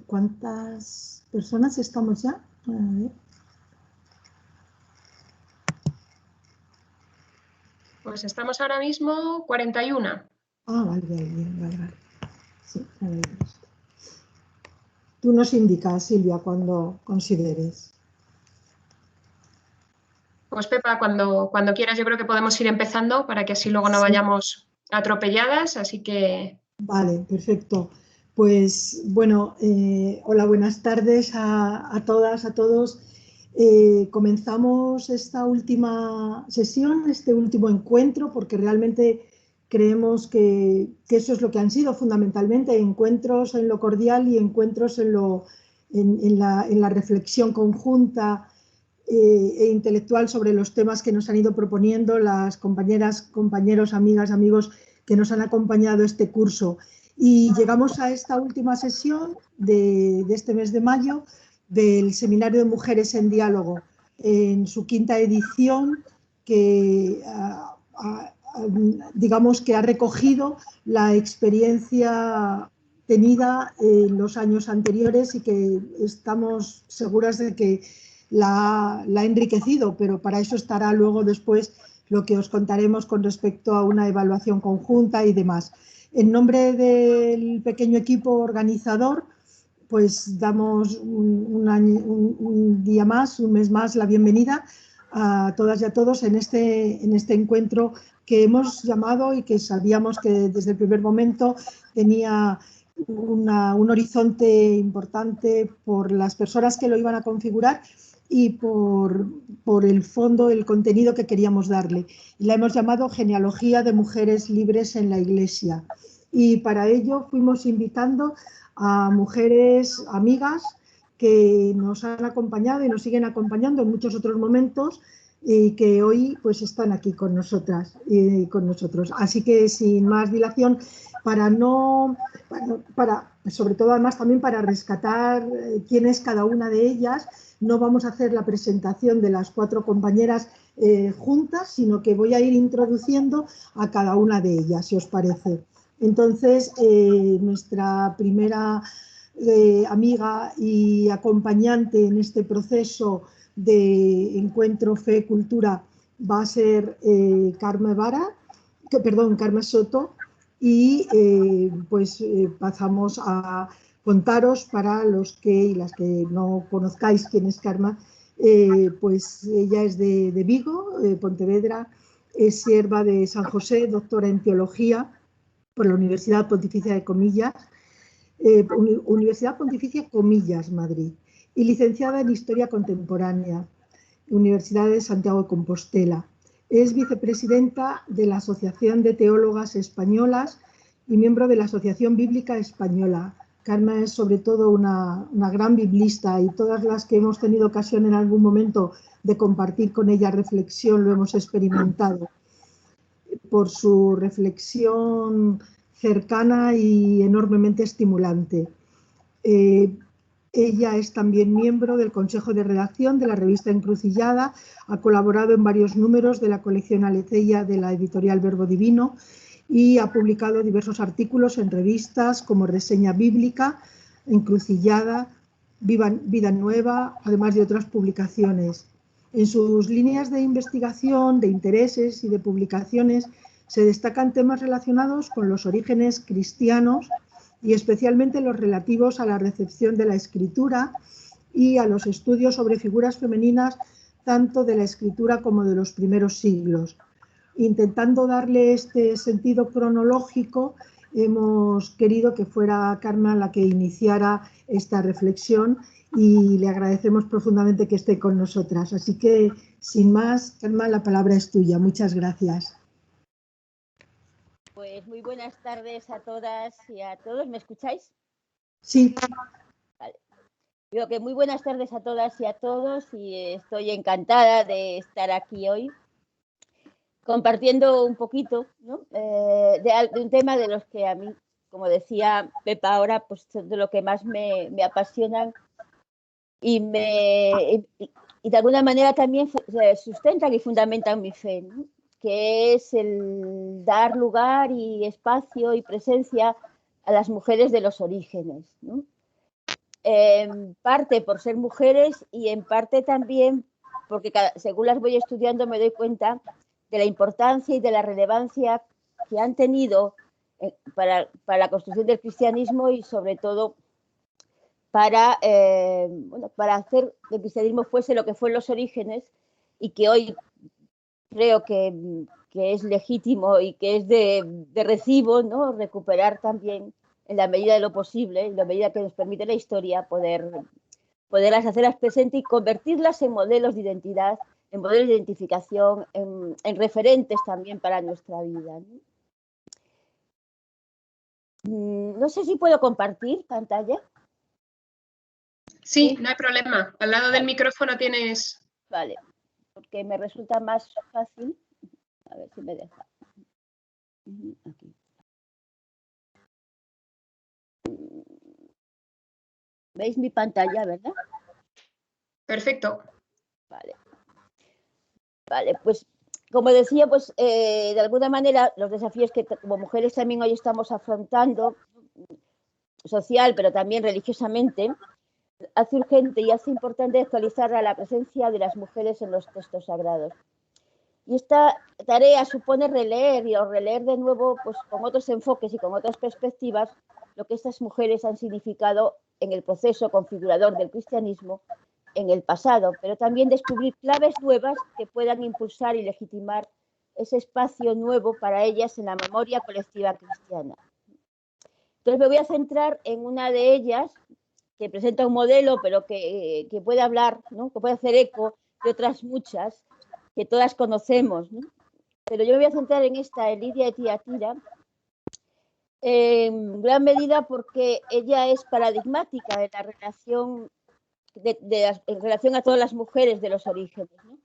¿Cuántas personas estamos ya? A ver. Pues estamos ahora mismo 41. Ah, vale, vale. Sí, a ver. Tú nos indicas, Silvia, cuando consideres. Pues Pepa, cuando quieras, yo creo que podemos ir empezando para que así luego no Sí. vayamos atropelladas, así que... Vale, perfecto. Pues bueno, hola, buenas tardes a todas, a todos. Comenzamos esta última sesión, este último encuentro, porque realmente creemos que eso es lo que han sido fundamentalmente, encuentros en lo cordial y encuentros en la reflexión conjunta e intelectual sobre los temas que nos han ido proponiendo las compañeras, compañeros, amigas, amigos que nos han acompañado este curso. Y llegamos a esta última sesión de este mes de mayo del Seminario de Mujeres en Diálogo, en su quinta edición, que digamos que ha recogido la experiencia tenida en los años anteriores y que estamos seguras de que la ha enriquecido, pero para eso estará luego después lo que os contaremos con respecto a una evaluación conjunta y demás. En nombre del pequeño equipo organizador, pues damos un día más, un mes más, la bienvenida a todas y a todos en este encuentro que hemos llamado y que sabíamos que desde el primer momento tenía un horizonte importante por las personas que lo iban a configurar y por el fondo, el contenido que queríamos darle. Y la hemos llamado Genealogía de Mujeres Libres en la Iglesia. Y para ello fuimos invitando a mujeres amigas que nos han acompañado y nos siguen acompañando en muchos otros momentos y que hoy pues están aquí con nosotras y con nosotros. Así que sin más dilación, sobre todo además también para rescatar quién es cada una de ellas, no vamos a hacer la presentación de las cuatro compañeras juntas, sino que voy a ir introduciendo a cada una de ellas, si os parece. Entonces, nuestra primera amiga y acompañante en este proceso de encuentro fe-cultura va a ser Carme Soto, y pasamos a contaros, para los que y las que no conozcáis quién es Carme, pues ella es de Vigo, Pontevedra, es sierva de San José, doctora en teología por la Universidad Pontificia de Comillas, Universidad Pontificia Comillas, Madrid, y licenciada en Historia Contemporánea, Universidad de Santiago de Compostela. Es vicepresidenta de la Asociación de Teólogas Españolas y miembro de la Asociación Bíblica Española. Carme es sobre todo una gran biblista, y todas las que hemos tenido ocasión en algún momento de compartir con ella reflexión lo hemos experimentado por su reflexión cercana y enormemente estimulante. Ella es también miembro del Consejo de Redacción de la revista Encrucillada, ha colaborado en varios números de la colección Aletheia de la editorial Verbo Divino y ha publicado diversos artículos en revistas como Reseña Bíblica, Encrucillada, Vida Nueva, además de otras publicaciones. En sus líneas de investigación, de intereses y de publicaciones se destacan temas relacionados con los orígenes cristianos y especialmente los relativos a la recepción de la escritura y a los estudios sobre figuras femeninas tanto de la escritura como de los primeros siglos. Intentando darle este sentido cronológico, hemos querido que fuera Carme la que iniciara esta reflexión y le agradecemos profundamente que esté con nosotras. Así que, sin más, Carme, la palabra es tuya. Muchas gracias. Pues muy buenas tardes a todas y a todos. ¿Me escucháis? Sí. Vale. Digo que muy buenas tardes a todas y a todos, y estoy encantada de estar aquí hoy compartiendo un poquito, ¿no? de un tema de los que a mí, como decía Pepa ahora, pues de lo que más me apasionan y de alguna manera también sustentan y fundamentan mi fe, ¿no? Que es el dar lugar y espacio y presencia a las mujeres de los orígenes, ¿no? En parte por ser mujeres y en parte también porque según las voy estudiando me doy cuenta de la importancia y de la relevancia que han tenido para la construcción del cristianismo y sobre todo para hacer que el cristianismo fuese lo que fue en los orígenes y que hoy creo que es legítimo y que es de recibo, ¿no? Recuperar también en la medida de lo posible, en la medida que nos permite la historia, poderlas hacerlas presentes y convertirlas en modelos de identidad, en modelos de identificación, en referentes también para nuestra vida, ¿no? No sé si puedo compartir pantalla. Sí, no hay problema. Al lado del micrófono tienes... Vale, porque me resulta más fácil. A ver si me deja. Aquí. ¿Veis mi pantalla, verdad? Perfecto. Vale. Vale, pues como decía, pues de alguna manera los desafíos que como mujeres también hoy estamos afrontando, social, pero también religiosamente, hace urgente y hace importante actualizar a la presencia de las mujeres en los textos sagrados. Y esta tarea supone releer o releer de nuevo, pues con otros enfoques y con otras perspectivas, lo que estas mujeres han significado en el proceso configurador del cristianismo en el pasado, pero también descubrir claves nuevas que puedan impulsar y legitimar ese espacio nuevo para ellas en la memoria colectiva cristiana. Entonces me voy a centrar en una de ellas, que presenta un modelo, pero que puede hablar, ¿no? Que puede hacer eco de otras muchas, que todas conocemos, ¿no? Pero yo me voy a centrar en esta, en Lidia de Tiatira, en gran medida porque ella es paradigmática en la relación en relación a todas las mujeres de los orígenes, ¿no?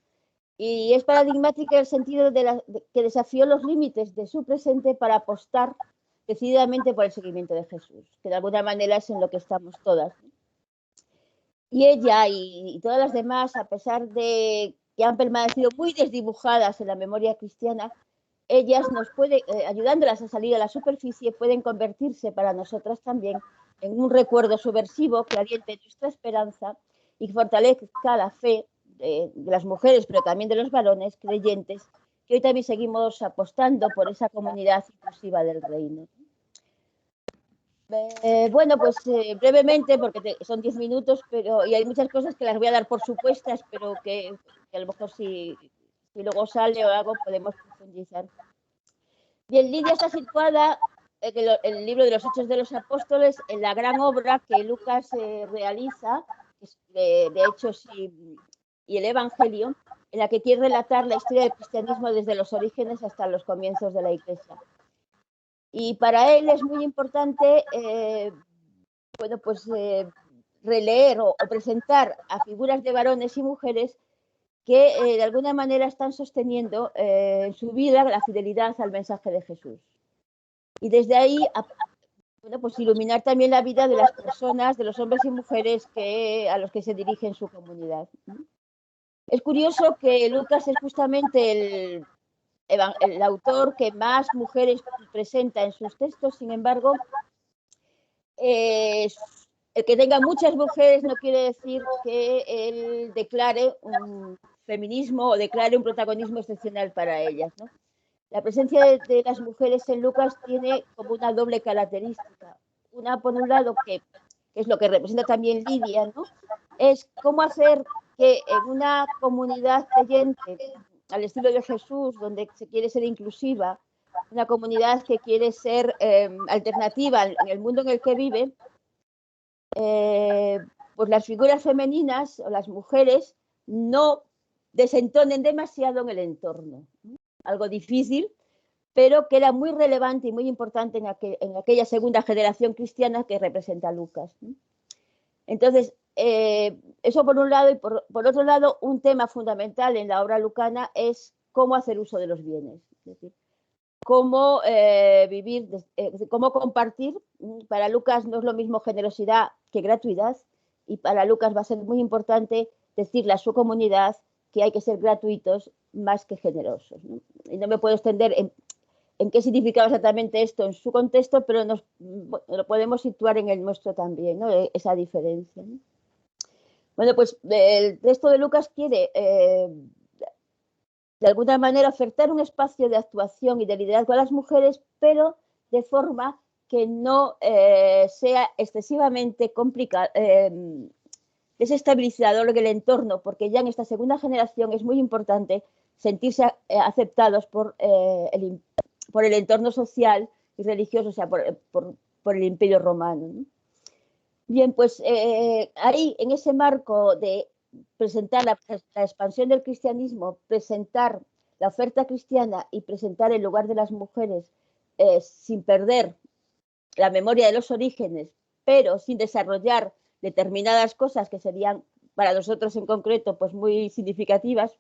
Y es paradigmática en el sentido que desafió los límites de su presente para apostar decididamente por el seguimiento de Jesús, que de alguna manera es en lo que estamos todas, ¿no? Y ella y todas las demás, a pesar de que han permanecido muy desdibujadas en la memoria cristiana, ellas nos pueden, ayudándolas a salir a la superficie, pueden convertirse para nosotras también en un recuerdo subversivo que aliente nuestra esperanza y fortalezca la fe de las mujeres, pero también de los varones creyentes, que hoy también seguimos apostando por esa comunidad inclusiva del reino. Bueno, pues brevemente, porque son 10 minutos, y hay muchas cosas que las voy a dar por supuestas, pero que a lo mejor si luego sale o algo podemos profundizar. Bien, Lidia está situada en el libro de los Hechos de los Apóstoles, en la gran obra que Lucas realiza, de Hechos y el Evangelio, en la que quiere relatar la historia del cristianismo desde los orígenes hasta los comienzos de la Iglesia. Y para él es muy importante releer o presentar a figuras de varones y mujeres que de alguna manera están sosteniendo en su vida la fidelidad al mensaje de Jesús. Y desde ahí, pues iluminar también la vida de las personas, de los hombres y mujeres a los que se dirige en su comunidad. Es curioso que Lucas es justamente el autor que más mujeres presenta en sus textos, sin embargo, el que tenga muchas mujeres no quiere decir que él declare un feminismo o declare un protagonismo excepcional para ellas, ¿no? La presencia de las mujeres en Lucas tiene como una doble característica. Una, por un lado, que es lo que representa también Lidia, ¿no? Es cómo hacer que en una comunidad creyente, al estilo de Jesús, donde se quiere ser inclusiva, una comunidad que quiere ser alternativa en el mundo en el que vive, pues las figuras femeninas o las mujeres no desentonen demasiado en el entorno. Algo difícil, pero que era muy relevante y muy importante en aquella segunda generación cristiana que representa Lucas. Entonces, eso por un lado, y por otro lado, un tema fundamental en la obra lucana es cómo hacer uso de los bienes, es decir, cómo vivir, cómo compartir. Para Lucas no es lo mismo generosidad que gratuidad, y para Lucas va a ser muy importante decirle a su comunidad que hay que ser gratuitos más que generosos, ¿no? Y no me puedo extender en qué significaba exactamente esto en su contexto, pero lo podemos situar en el nuestro también, ¿no? Esa diferencia, ¿no? Bueno, pues el texto de Lucas quiere, de alguna manera, ofertar un espacio de actuación y de liderazgo a las mujeres, pero de forma que no sea excesivamente complicado, desestabilizador del entorno, porque ya en esta segunda generación es muy importante sentirse aceptados por el entorno social y religioso, o sea, por el Imperio Romano, ¿no? Bien, pues ahí, en ese marco de presentar la expansión del cristianismo, presentar la oferta cristiana y presentar el lugar de las mujeres sin perder la memoria de los orígenes, pero sin desarrollar determinadas cosas que serían para nosotros en concreto pues muy significativas,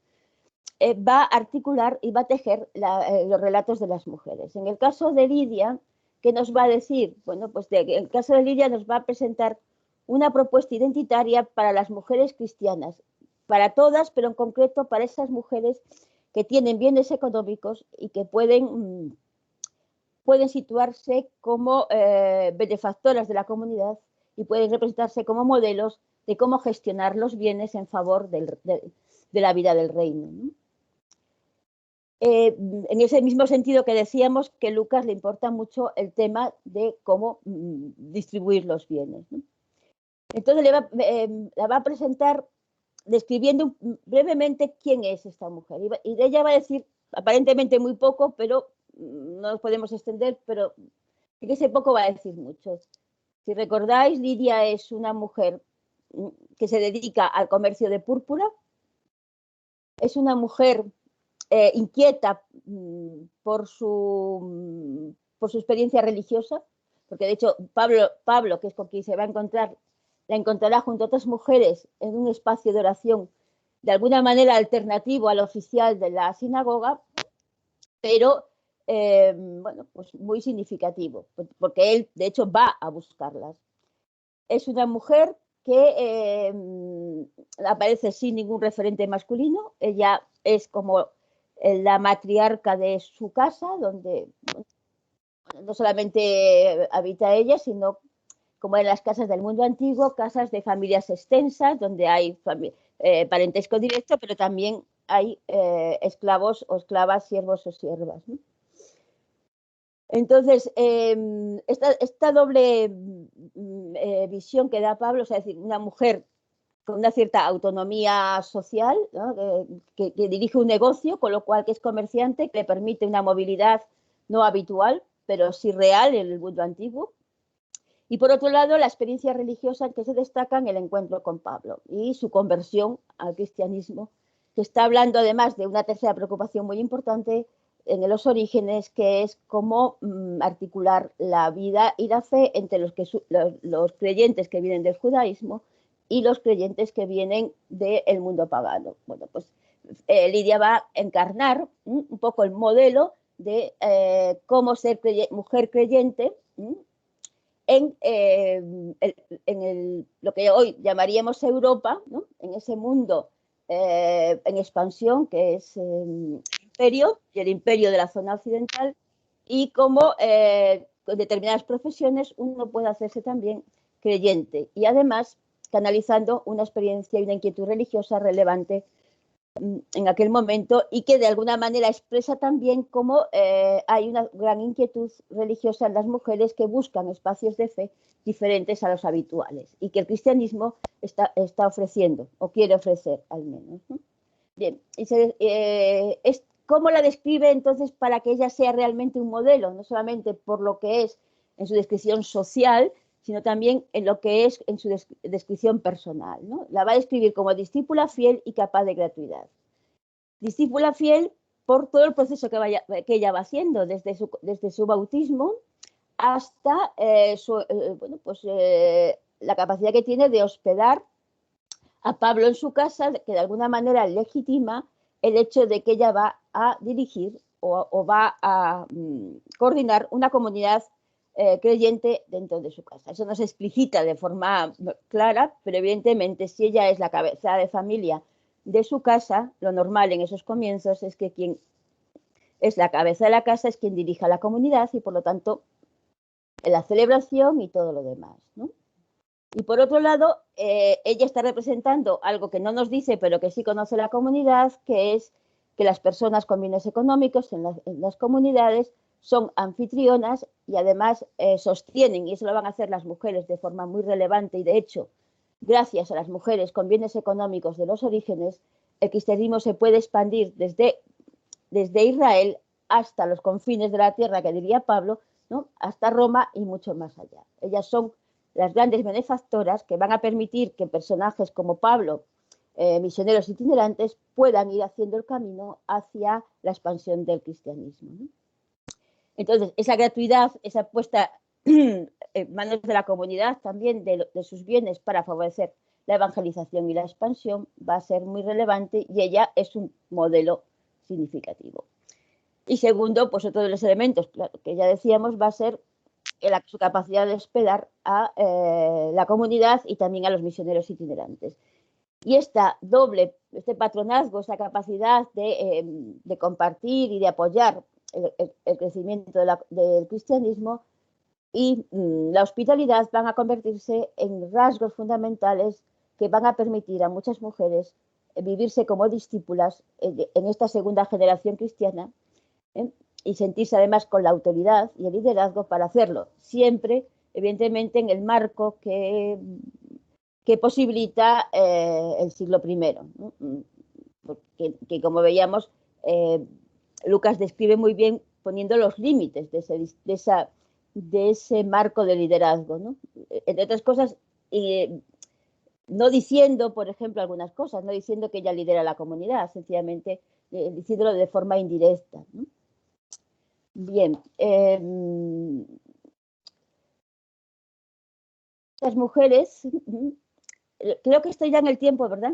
va a articular y va a tejer los relatos de las mujeres. En el caso de Lidia, ¿qué nos va a decir? Bueno, pues en el caso de Lidia nos va a presentar una propuesta identitaria para las mujeres cristianas, para todas, pero en concreto para esas mujeres que tienen bienes económicos y que pueden situarse como benefactoras de la comunidad y pueden representarse como modelos de cómo gestionar los bienes en favor de la vida del reino, ¿no? En ese mismo sentido que decíamos que a Lucas le importa mucho el tema de cómo distribuir los bienes, ¿no? Entonces la va a presentar describiendo brevemente quién es esta mujer. Y de ella va a decir aparentemente muy poco, pero no nos podemos extender, pero en ese poco va a decir mucho. Si recordáis, Lidia es una mujer que se dedica al comercio de púrpura. Es una mujer inquieta por su experiencia religiosa, porque de hecho Pablo, que es con quien se va a encontrar, la encontrará junto a otras mujeres en un espacio de oración de alguna manera alternativo al oficial de la sinagoga, pero bueno, pues muy significativo, porque él de hecho va a buscarlas. Es una mujer que aparece sin ningún referente masculino. Ella es como la matriarca de su casa, donde no solamente habita ella, sino como en las casas del mundo antiguo, casas de familias extensas, donde hay parentesco directo, pero también hay esclavos o esclavas, siervos o siervas, ¿no? Entonces, esta doble visión que da Pablo, o sea, es decir, una mujer con una cierta autonomía social, ¿no? que dirige un negocio, con lo cual que es comerciante, que le permite una movilidad no habitual, pero sí real en el mundo antiguo. Y por otro lado, la experiencia religiosa que se destaca en el encuentro con Pablo y su conversión al cristianismo, que está hablando además de una tercera preocupación muy importante en los orígenes, que es cómo articular la vida y la fe entre los creyentes que vienen del judaísmo y los creyentes que vienen del mundo pagano. Bueno, pues Lidia va a encarnar un poco el modelo de cómo ser mujer creyente en lo que hoy llamaríamos Europa, ¿no? En ese mundo en expansión que es el imperio y el imperio de la zona occidental, y cómo con determinadas profesiones uno puede hacerse también creyente y además canalizando una experiencia y una inquietud religiosa relevante en aquel momento, y que de alguna manera expresa también cómo hay una gran inquietud religiosa en las mujeres que buscan espacios de fe diferentes a los habituales y que el cristianismo está ofreciendo o quiere ofrecer al menos, ¿no? Bien, es cómo la describe entonces para que ella sea realmente un modelo, no solamente por lo que es en su descripción social, sino también en lo que es en su descripción personal, ¿no? La va a describir como discípula fiel y capaz de gratuidad. Discípula fiel por todo el proceso que ella va haciendo, desde su bautismo hasta la capacidad que tiene de hospedar a Pablo en su casa, que de alguna manera legitima el hecho de que ella va a dirigir o va a coordinar una comunidad creyente dentro de su casa. Eso no se explicita de forma clara, pero evidentemente si ella es la cabeza de familia de su casa, lo normal en esos comienzos es que quien es la cabeza de la casa, es quien dirige a la comunidad y por lo tanto en la celebración y todo lo demás, ¿no? Y por otro lado, ella está representando algo que no nos dice, pero que sí conoce la comunidad, que es que las personas con bienes económicos en las comunidades son anfitrionas y además sostienen, y eso lo van a hacer las mujeres de forma muy relevante, y de hecho, gracias a las mujeres con bienes económicos de los orígenes, el cristianismo se puede expandir desde Israel hasta los confines de la tierra, que diría Pablo, ¿no? Hasta Roma y mucho más allá. Ellas son las grandes benefactoras que van a permitir que personajes como Pablo, misioneros itinerantes, puedan ir haciendo el camino hacia la expansión del cristianismo, ¿no? Entonces, esa gratuidad, esa puesta en manos de la comunidad también de sus bienes para favorecer la evangelización y la expansión va a ser muy relevante y ella es un modelo significativo. Y segundo, pues otro de los elementos, claro, que ya decíamos, va a ser su capacidad de hospedar a la comunidad y también a los misioneros itinerantes. Y este patronazgo, esta capacidad de compartir y de apoyar el crecimiento del cristianismo y la hospitalidad van a convertirse en rasgos fundamentales que van a permitir a muchas mujeres vivirse como discípulas en esta segunda generación cristiana, y sentirse además con la autoridad y el liderazgo para hacerlo, siempre, evidentemente, en el marco que posibilita el siglo I, ¿no? Que como veíamos, Lucas describe muy bien poniendo los límites de ese marco de liderazgo, ¿no? Entre otras cosas, no diciendo, por ejemplo, algunas cosas, no diciendo que ella lidera la comunidad, sencillamente diciéndolo de forma indirecta, ¿no? Bien, las mujeres, creo que estoy ya en el tiempo, ¿verdad?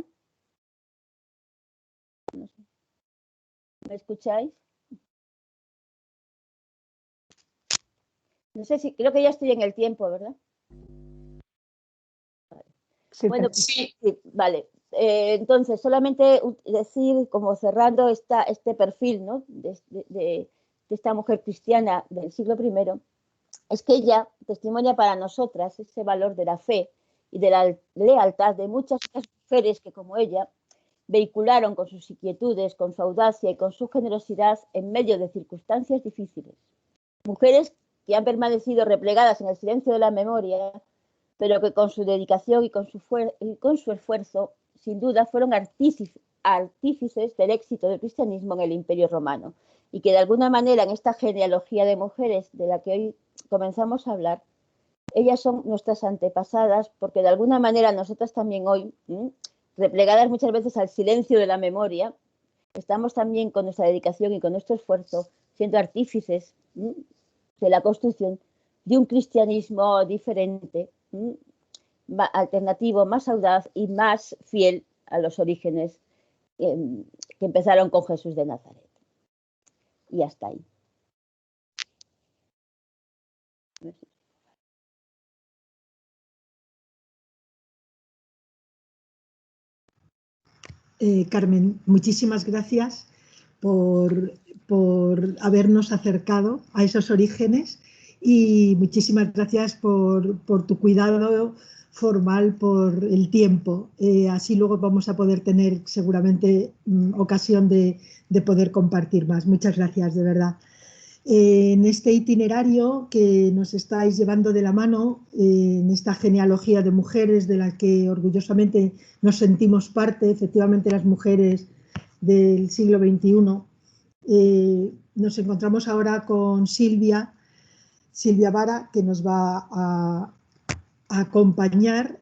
¿Me escucháis? No sé si, creo que ya estoy en el tiempo, ¿verdad? Vale. Sí, bueno, sí. Sí, vale. Entonces, solamente decir, como cerrando este perfil, ¿no? de esta mujer cristiana del siglo I, es que ella testimonia para nosotras ese valor de la fe y de la lealtad de muchas mujeres que, como ella, vehicularon con sus inquietudes, con su audacia y con su generosidad en medio de circunstancias difíciles. Mujeres que han permanecido replegadas en el silencio de la memoria, pero que con su dedicación y con su esfuerzo, sin duda, fueron artífices del éxito del cristianismo en el Imperio Romano, y que de alguna manera en esta genealogía de mujeres de la que hoy comenzamos a hablar, ellas son nuestras antepasadas, porque de alguna manera nosotras también hoy, replegadas muchas veces al silencio de la memoria, estamos también con nuestra dedicación y con nuestro esfuerzo siendo artífices de la construcción de un cristianismo diferente, alternativo, más audaz y más fiel a los orígenes que empezaron con Jesús de Nazaret. Y hasta ahí. Carmen, muchísimas gracias por habernos acercado a esos orígenes y muchísimas gracias por tu cuidado formal por el tiempo. Así luego vamos a poder tener seguramente ocasión de poder compartir más. Muchas gracias, de verdad. En este itinerario que nos estáis llevando de la mano, en esta genealogía de mujeres de la que orgullosamente nos sentimos parte, efectivamente las mujeres del siglo XXI, nos encontramos ahora con Silvia Vara, que nos va a acompañar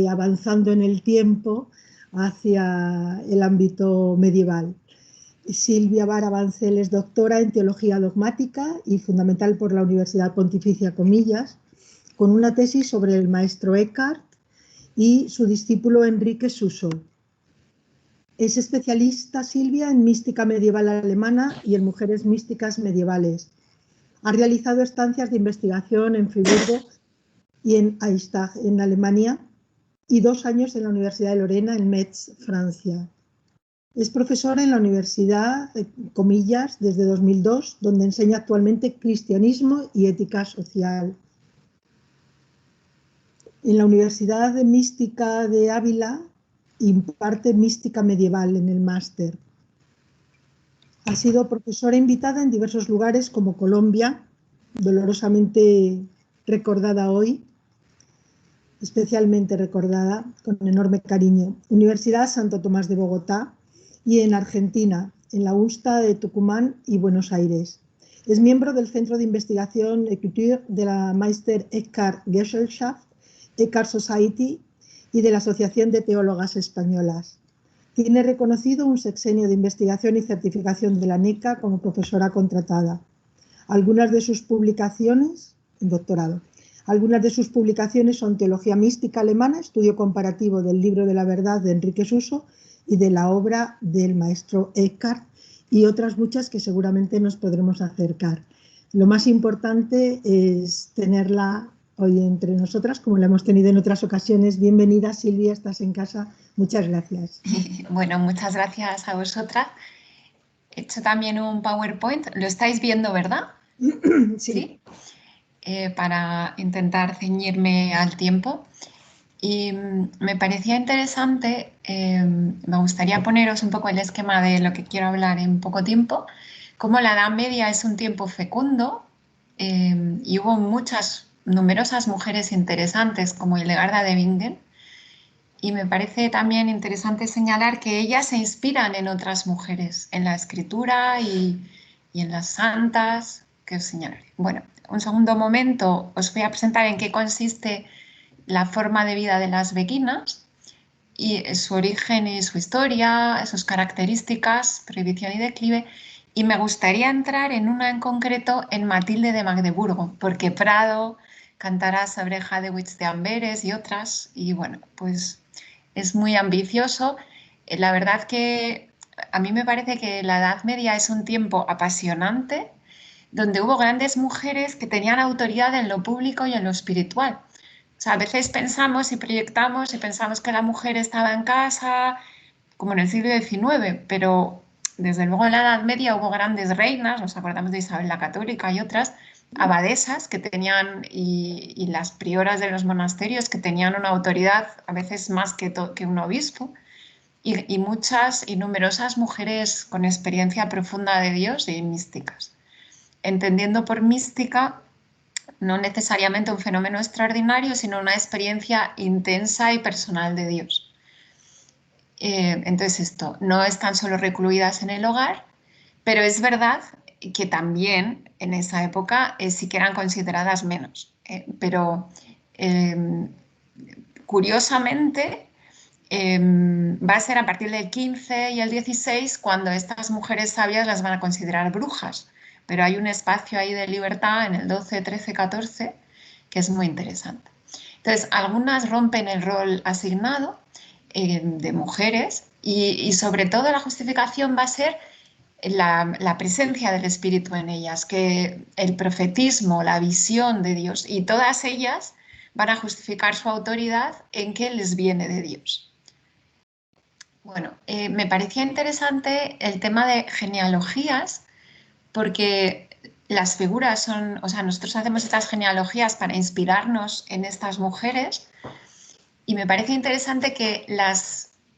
avanzando en el tiempo hacia el ámbito medieval. Silvia Vara Bancel es doctora en Teología Dogmática y fundamental por la Universidad Pontificia Comillas, con una tesis sobre el maestro Eckhart y su discípulo Enrique Suso. Es especialista, Silvia, en mística medieval alemana y en mujeres místicas medievales. Ha realizado estancias de investigación en Friburgo y en Eichstätt, en Alemania, y 2 años en la Universidad de Lorena, en Metz, Francia. Es profesora en la Universidad, comillas, desde 2002, donde enseña actualmente cristianismo y ética social. En la Universidad de Mística de Ávila imparte mística medieval en el máster. Ha sido profesora invitada en diversos lugares como Colombia, dolorosamente recordada hoy, especialmente recordada con enorme cariño, Universidad Santo Tomás de Bogotá, y en Argentina, en la UNSTA de Tucumán y Buenos Aires. Es miembro del Centro de Investigación Écriture de la Meister Eckhart Gesellschaft, Eckhart Society y de la Asociación de Teólogas Españolas. Tiene reconocido un sexenio de investigación y certificación de la NECA como profesora contratada. Algunas de sus publicaciones, doctorado, algunas de sus publicaciones son Teología mística alemana, estudio comparativo del libro de la verdad de Enrique Suso y de la obra del maestro Eckhart, y otras muchas que seguramente nos podremos acercar. Lo más importante es tenerla hoy entre nosotras, como la hemos tenido en otras ocasiones. Bienvenida, Silvia, estás en casa. Muchas gracias. Bueno, muchas gracias a vosotras. He hecho también un PowerPoint. Lo estáis viendo, ¿verdad? Sí. Para intentar ceñirme al tiempo. Y me parecía interesante, me gustaría poneros un poco el esquema de lo que quiero hablar en poco tiempo, cómo la Edad Media es un tiempo fecundo y hubo numerosas mujeres interesantes como Hildegarda de Bingen, y me parece también interesante señalar que ellas se inspiran en otras mujeres, en la escritura y en las santas que os señalaré. Bueno, un segundo momento os voy a presentar en qué consiste la forma de vida de las bequinas y su origen y su historia, sus características, prohibición y declive. Y me gustaría entrar en una en concreto, en Matilde de Magdeburgo, porque Prado cantará sobre Hadewitz de Amberes y otras, y bueno, pues es muy ambicioso. La verdad que a mí me parece que la Edad Media es un tiempo apasionante, donde hubo grandes mujeres que tenían autoridad en lo público y en lo espiritual. O sea, a veces pensamos y proyectamos y pensamos que la mujer estaba en casa, como en el siglo XIX, pero desde luego en la Edad Media hubo grandes reinas, nos acordamos de Isabel la Católica y otras, abadesas que tenían, y las prioras de los monasterios que tenían una autoridad a veces más que un obispo, y muchas y numerosas mujeres con experiencia profunda de Dios y místicas. Entendiendo por mística no necesariamente un fenómeno extraordinario, sino una experiencia intensa y personal de Dios. Entonces esto, no están solo recluidas en el hogar, pero es verdad que también en esa época sí que eran consideradas menos. Pero curiosamente va a ser a partir del 15 y el 16 cuando estas mujeres sabias las van a considerar brujas. Pero hay un espacio ahí de libertad en el 12, 13, 14 que es muy interesante. Entonces, algunas rompen el rol asignado de mujeres y sobre todo la justificación va a ser la presencia del Espíritu en ellas, que el profetismo, la visión de Dios y todas ellas van a justificar su autoridad en que les viene de Dios. Bueno, me parecía interesante el tema de genealogías porque las figuras son, o sea, nosotros hacemos estas genealogías para inspirarnos en estas mujeres y me parece interesante que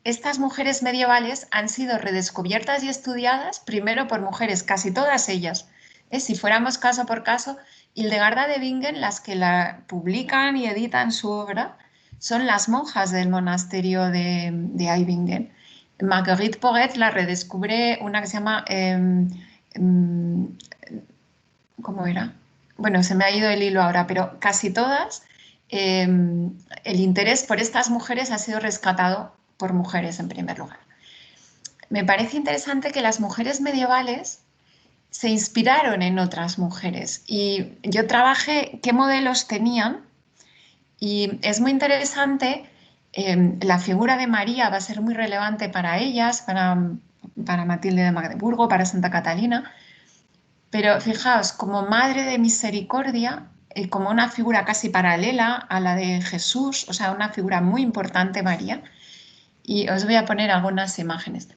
estas mujeres medievales han sido redescubiertas y estudiadas primero por mujeres, casi todas ellas. Si fuéramos caso por caso, Hildegarda de Bingen, las que la publican y editan su obra, son las monjas del monasterio de Eibingen. Marguerite Porete la redescubre una que se llama... ¿cómo era? Bueno, se me ha ido el hilo ahora, pero casi todas, el interés por estas mujeres ha sido rescatado por mujeres en primer lugar. Me parece interesante que las mujeres medievales se inspiraron en otras mujeres y yo trabajé qué modelos tenían y es muy interesante, la figura de María va a ser muy relevante para ellas, para Matilde de Magdeburgo, para Santa Catalina. Pero fijaos, como madre de misericordia, como una figura casi paralela a la de Jesús, o sea, una figura muy importante, María, y os voy a poner algunas imágenes.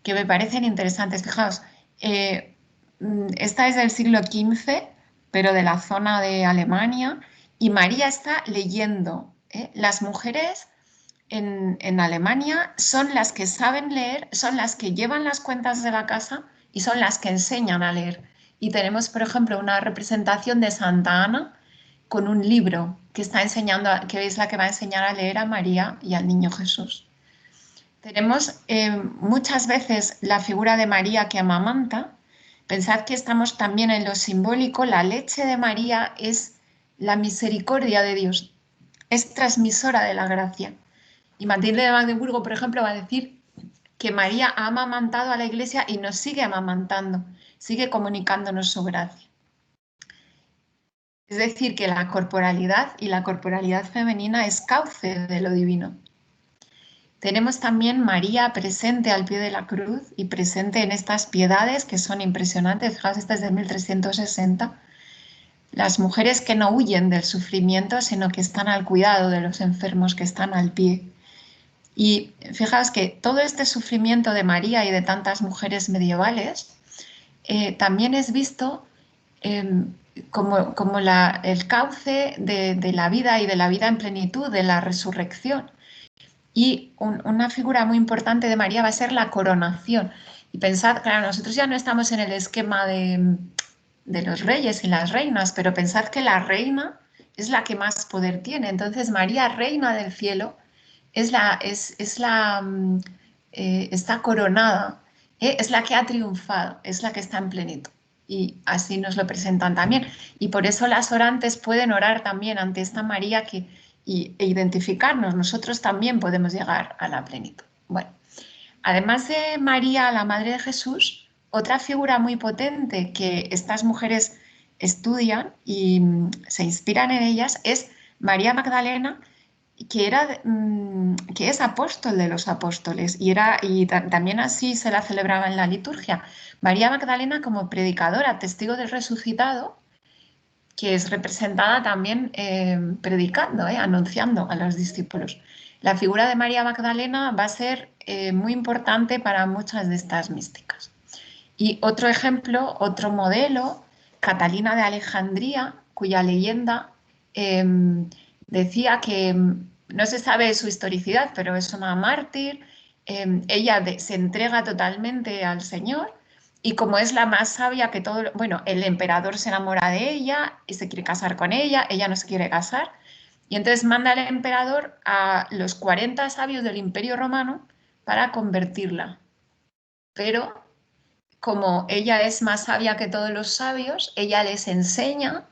que me parecen interesantes. Fijaos, esta es del siglo XV, pero de la zona de Alemania, y María está leyendo. Las mujeres en Alemania son las que saben leer, son las que llevan las cuentas de la casa y son las que enseñan a leer. Y tenemos, por ejemplo, una representación de Santa Ana con un libro que está enseñando, que es la que va a enseñar a leer a María y al niño Jesús. Tenemos muchas veces la figura de María que amamanta. Pensad que estamos también en lo simbólico. La leche de María es la misericordia de Dios, es transmisora de la gracia. Y Matilde de Magdeburgo, por ejemplo, va a decir que María ha amamantado a la Iglesia y nos sigue amamantando, sigue comunicándonos su gracia. Es decir, que la corporalidad y la corporalidad femenina es cauce de lo divino. Tenemos también María presente al pie de la cruz y presente en estas piedades que son impresionantes. Fijaos, esta es de 1360. Las mujeres que no huyen del sufrimiento, sino que están al cuidado de los enfermos, que están al pie. Y fijaos que todo este sufrimiento de María y de tantas mujeres medievales también es visto como el cauce de la vida y de la vida en plenitud, de la resurrección. Y una figura muy importante de María va a ser la coronación. Y pensad, claro, nosotros ya no estamos en el esquema de los reyes y las reinas, pero pensad que la reina es la que más poder tiene. Entonces María, reina del cielo, está coronada, es la que ha triunfado, es la que está en plenitud. Y así nos lo presentan también. Y por eso las orantes pueden orar también ante esta María e identificarnos. Nosotros también podemos llegar a la plenitud. Bueno, además de María, la Madre de Jesús, otra figura muy potente que estas mujeres estudian y se inspiran en ellas es María Magdalena, que es apóstol de los apóstoles y también así se la celebraba en la liturgia. María Magdalena como predicadora, testigo del resucitado, que es representada también predicando, anunciando a los discípulos. La figura de María Magdalena va a ser muy importante para muchas de estas místicas. Y otro ejemplo, otro modelo, Catalina de Alejandría, cuya leyenda decía que no se sabe su historicidad, pero es una mártir. Ella se entrega totalmente al Señor y como es la más sabia que todo, bueno, el emperador se enamora de ella y se quiere casar con ella no se quiere casar y entonces manda al emperador a los 40 sabios del Imperio Romano para convertirla. Pero como ella es más sabia que todos los sabios, ella les enseña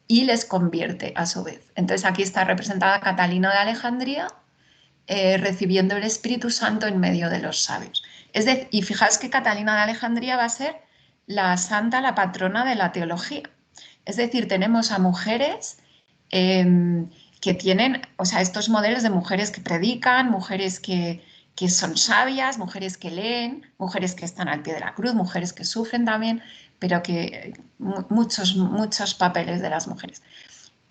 y les convierte a su vez. Entonces aquí está representada Catalina de Alejandría recibiendo el Espíritu Santo en medio de los sabios. Y fijaos que Catalina de Alejandría va a ser la santa, la patrona de la teología. Es decir, tenemos a mujeres que tienen, o sea, estos modelos de mujeres que predican, mujeres que son sabias, mujeres que leen, mujeres que están al pie de la cruz, mujeres que sufren también, pero que muchos papeles de las mujeres.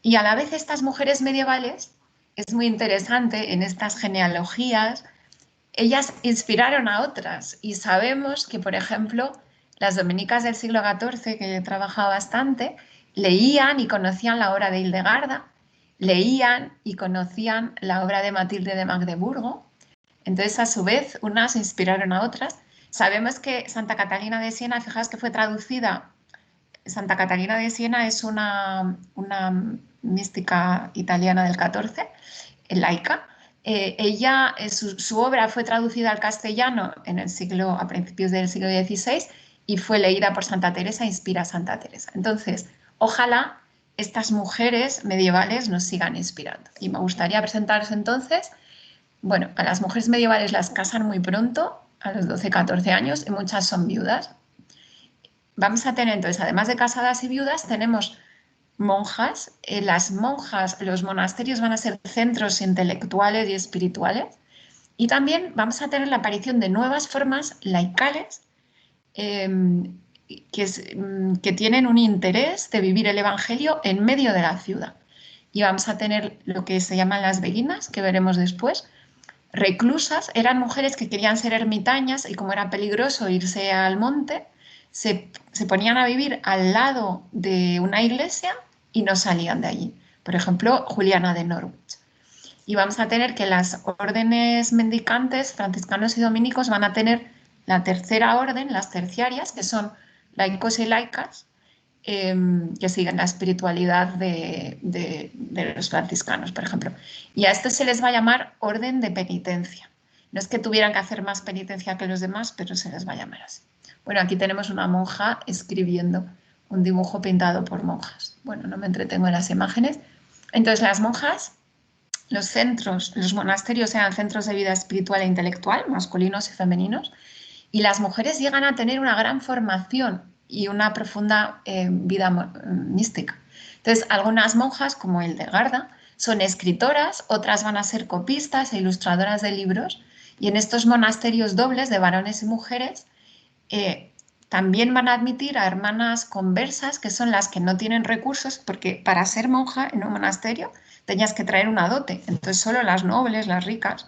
Y a la vez estas mujeres medievales, es muy interesante en estas genealogías, ellas inspiraron a otras y sabemos que, por ejemplo, las dominicas del siglo XIV, que he trabajado bastante, leían y conocían la obra de Hildegarda, leían y conocían la obra de Matilde de Magdeburgo. Entonces, a su vez, unas inspiraron a otras. Sabemos que Santa Catalina de Siena, fijaos que fue traducida. Santa Catalina de Siena es una mística italiana del XIV, laica. Ella, su obra fue traducida al castellano a principios del siglo XVI y fue leída por Santa Teresa, inspira a Santa Teresa. Entonces, ojalá estas mujeres medievales nos sigan inspirando. Y me gustaría presentaros entonces, bueno, a las mujeres medievales las casan muy pronto, a los 12, 14 años, y muchas son viudas. Vamos a tener entonces, además de casadas y viudas, tenemos monjas. Las monjas, los monasterios van a ser centros intelectuales y espirituales. Y también vamos a tener la aparición de nuevas formas laicales que tienen un interés de vivir el Evangelio en medio de la ciudad. Y vamos a tener lo que se llaman las beguinas, que veremos después. reclusas, eran mujeres que querían ser ermitañas y como era peligroso irse al monte, se ponían a vivir al lado de una iglesia y no salían de allí. Por ejemplo, Juliana de Norwich. Y vamos a tener que las órdenes mendicantes, franciscanos y dominicos, van a tener la tercera orden, las terciarias, que son laicos y laicas, que siguen la espiritualidad de los franciscanos, por ejemplo. Y a esto se les va a llamar orden de penitencia. No es que tuvieran que hacer más penitencia que los demás, pero se les va a llamar así. Bueno, aquí tenemos una monja escribiendo un dibujo pintado por monjas. Bueno, no me entretengo en las imágenes. Entonces, las monjas, los centros, los monasterios eran centros de vida espiritual e intelectual, masculinos y femeninos, y las mujeres llegan a tener una gran formación y una profunda vida mística. Entonces, algunas monjas, como Hildegarda, son escritoras, otras van a ser copistas e ilustradoras de libros, y en estos monasterios dobles de varones y mujeres también van a admitir a hermanas conversas, que son las que no tienen recursos, porque para ser monja en un monasterio tenías que traer una dote, entonces solo las nobles, las ricas,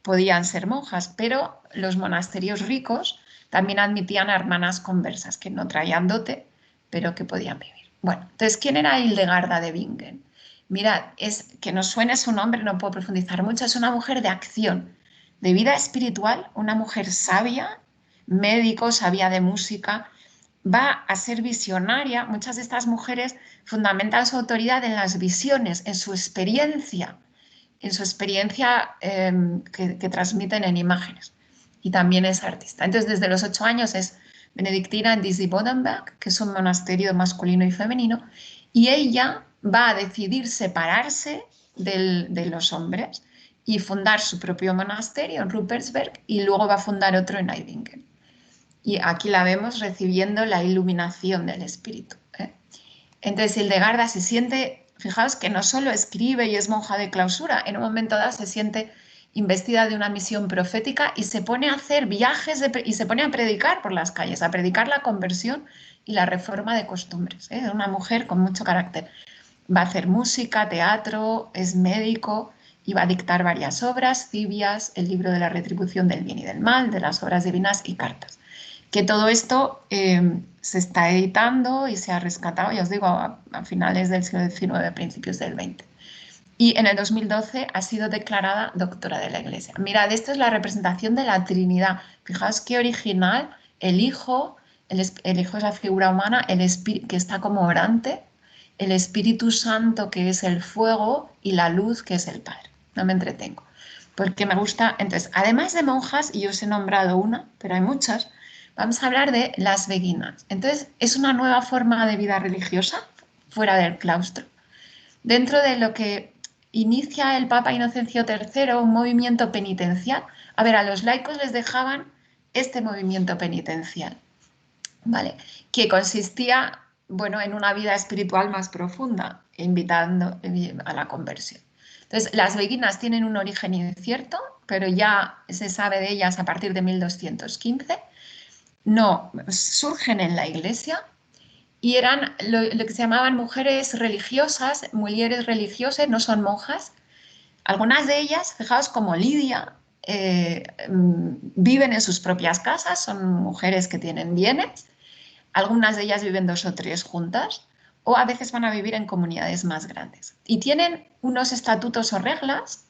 podían ser monjas, pero los monasterios ricos también admitían a hermanas conversas que no traían dote, pero que podían vivir. Bueno, entonces, ¿quién era Hildegarda de Bingen? Mirad, es que nos suene su nombre, no puedo profundizar mucho, es una mujer de acción, de vida espiritual, una mujer sabia, médico, sabia de música, va a ser visionaria. Muchas de estas mujeres fundamentan su autoridad en las visiones, en su experiencia que transmiten en imágenes. Y también es artista. Entonces, desde los 8 años es benedictina en Disi-Bodenberg, que es un monasterio masculino y femenino, y ella va a decidir separarse de los hombres y fundar su propio monasterio en Ruppersberg y luego va a fundar otro en Eibingen. Y aquí la vemos recibiendo la iluminación del espíritu. Entonces Hildegarda se siente, fijaos que no solo escribe y es monja de clausura, en un momento dado se siente investida de una misión profética y se pone a hacer viajes y se pone a predicar por las calles, a predicar la conversión y la reforma de costumbres. Es una mujer con mucho carácter. Va a hacer música, teatro, es médico y va a dictar varias obras, Cibias, el libro de la retribución del bien y del mal, de las obras divinas y cartas. Que todo esto se está editando y se ha rescatado, ya os digo, a finales del siglo XIX, principios del XX. Y en el 2012 ha sido declarada doctora de la Iglesia. Mirad, esto es la representación de la Trinidad. Fijaos qué original, el Hijo es la figura humana, el Espíritu, que está como orante, el Espíritu Santo, que es el fuego, y la luz, que es el Padre. No me entretengo, porque me gusta. Entonces, además de monjas, y yo os he nombrado una, pero hay muchas, vamos a hablar de las beguinas. Entonces, es una nueva forma de vida religiosa fuera del claustro. Dentro de lo que inicia el Papa Inocencio III, un movimiento penitencial. A ver, a los laicos les dejaban este movimiento penitencial, ¿vale? Que consistía, bueno, en una vida espiritual más profunda, invitando a la conversión. Entonces, las beguinas tienen un origen incierto, pero ya se sabe de ellas a partir de 1215. No, surgen en la iglesia y eran lo que se llamaban mujeres religiosas, mujeres religiosas, no son monjas. Algunas de ellas, fijaos, como Lidia, viven en sus propias casas, son mujeres que tienen bienes. Algunas de ellas viven 2 o 3 juntas o a veces van a vivir en comunidades más grandes. Y tienen unos estatutos o reglas,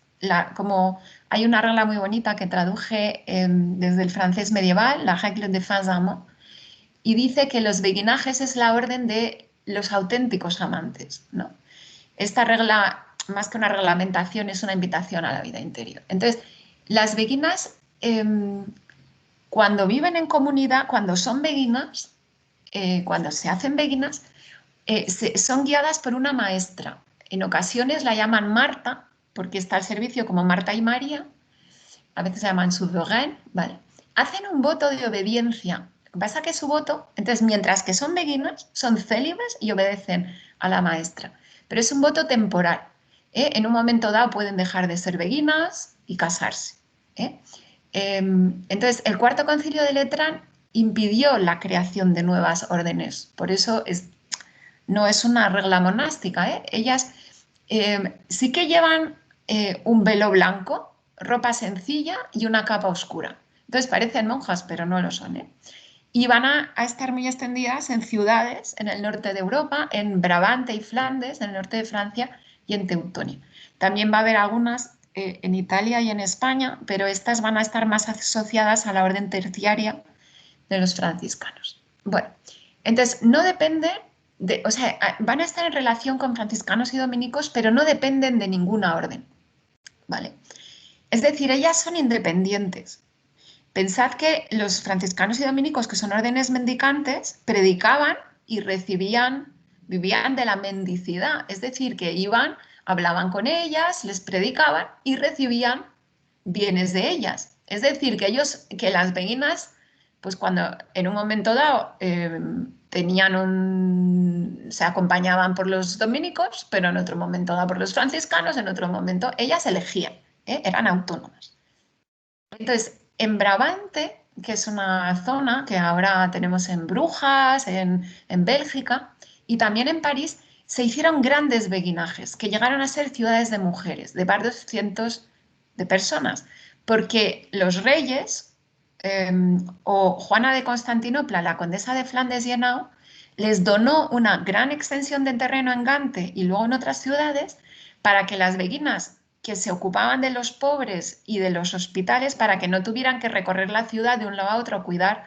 como hay una regla muy bonita que traduje desde el francés medieval, la règle de fins amants, y dice que los beguinajes es la orden de los auténticos amantes, ¿no? Esta regla, más que una reglamentación, es una invitación a la vida interior. Entonces, las beguinas, cuando viven en comunidad, cuando son beguinas, cuando se hacen beguinas, son guiadas por una maestra. En ocasiones la llaman Marta, porque está al servicio como Marta y María. A veces se llaman souveraine, ¿vale? Hacen un voto de obediencia. Lo que pasa es que su voto, entonces, mientras que son beguinas, son célibes y obedecen a la maestra. Pero es un voto temporal. En un momento dado pueden dejar de ser beguinas y casarse. Entonces, el Cuarto Concilio de Letrán impidió la creación de nuevas órdenes. Por eso no es una regla monástica. Ellas sí que llevan un velo blanco ropa sencilla y una capa oscura. Entonces parecen monjas, pero no lo son, ¿eh? Y van a estar muy extendidas en ciudades en el norte de Europa, en Brabante y Flandes, en el norte de Francia y en Teutonia. También va a haber algunas en Italia y en España, pero estas van a estar más asociadas a la orden terciaria de los franciscanos. Bueno, entonces no depende o sea, van a estar en relación con franciscanos y dominicos, pero no dependen de ninguna orden, ¿vale? Es decir, ellas son independientes. Pensad que los franciscanos y dominicos, que son órdenes mendicantes, predicaban y vivían de la mendicidad, es decir, que iban, hablaban con ellas, les predicaban y recibían bienes de ellas. Es decir, que las beguinas, pues cuando en un momento dado se acompañaban por los dominicos, pero en otro momento dado por los franciscanos, en otro momento ellas elegían, eran autónomas. Entonces, en Brabante, que es una zona que ahora tenemos en Brujas, en Bélgica, y también en París, se hicieron grandes beguinajes que llegaron a ser ciudades de mujeres, de varios cientos de personas, porque los reyes o Juana de Constantinopla, la condesa de Flandes y Henao, les donó una gran extensión de terreno en Gante y luego en otras ciudades para que las beguinas que se ocupaban de los pobres y de los hospitales, para que no tuvieran que recorrer la ciudad de un lado a otro a cuidar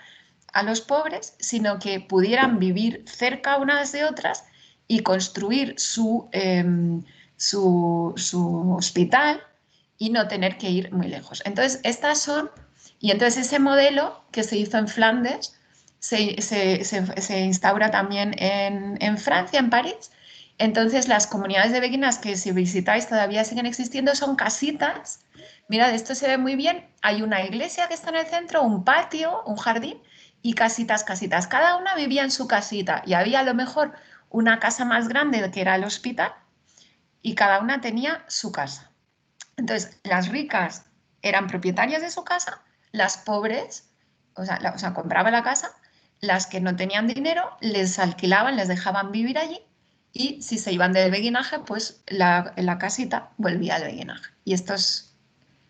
a los pobres, sino que pudieran vivir cerca unas de otras y construir su hospital y no tener que ir muy lejos. Entonces, entonces ese modelo que se hizo en Flandes se instaura también en Francia, en París. Entonces, las comunidades de beguinas que si visitáis todavía siguen existiendo son casitas. Mirad, esto se ve muy bien. Hay una iglesia que está en el centro, un patio, un jardín y casitas. Cada una vivía en su casita y había a lo mejor una casa más grande que era el hospital y cada una tenía su casa. Entonces, las ricas eran propietarias de su casa, las pobres, o sea, compraban la casa, las que no tenían dinero les alquilaban, les dejaban vivir allí y si se iban del beguinaje, pues la casita volvía al beguinaje. Y estos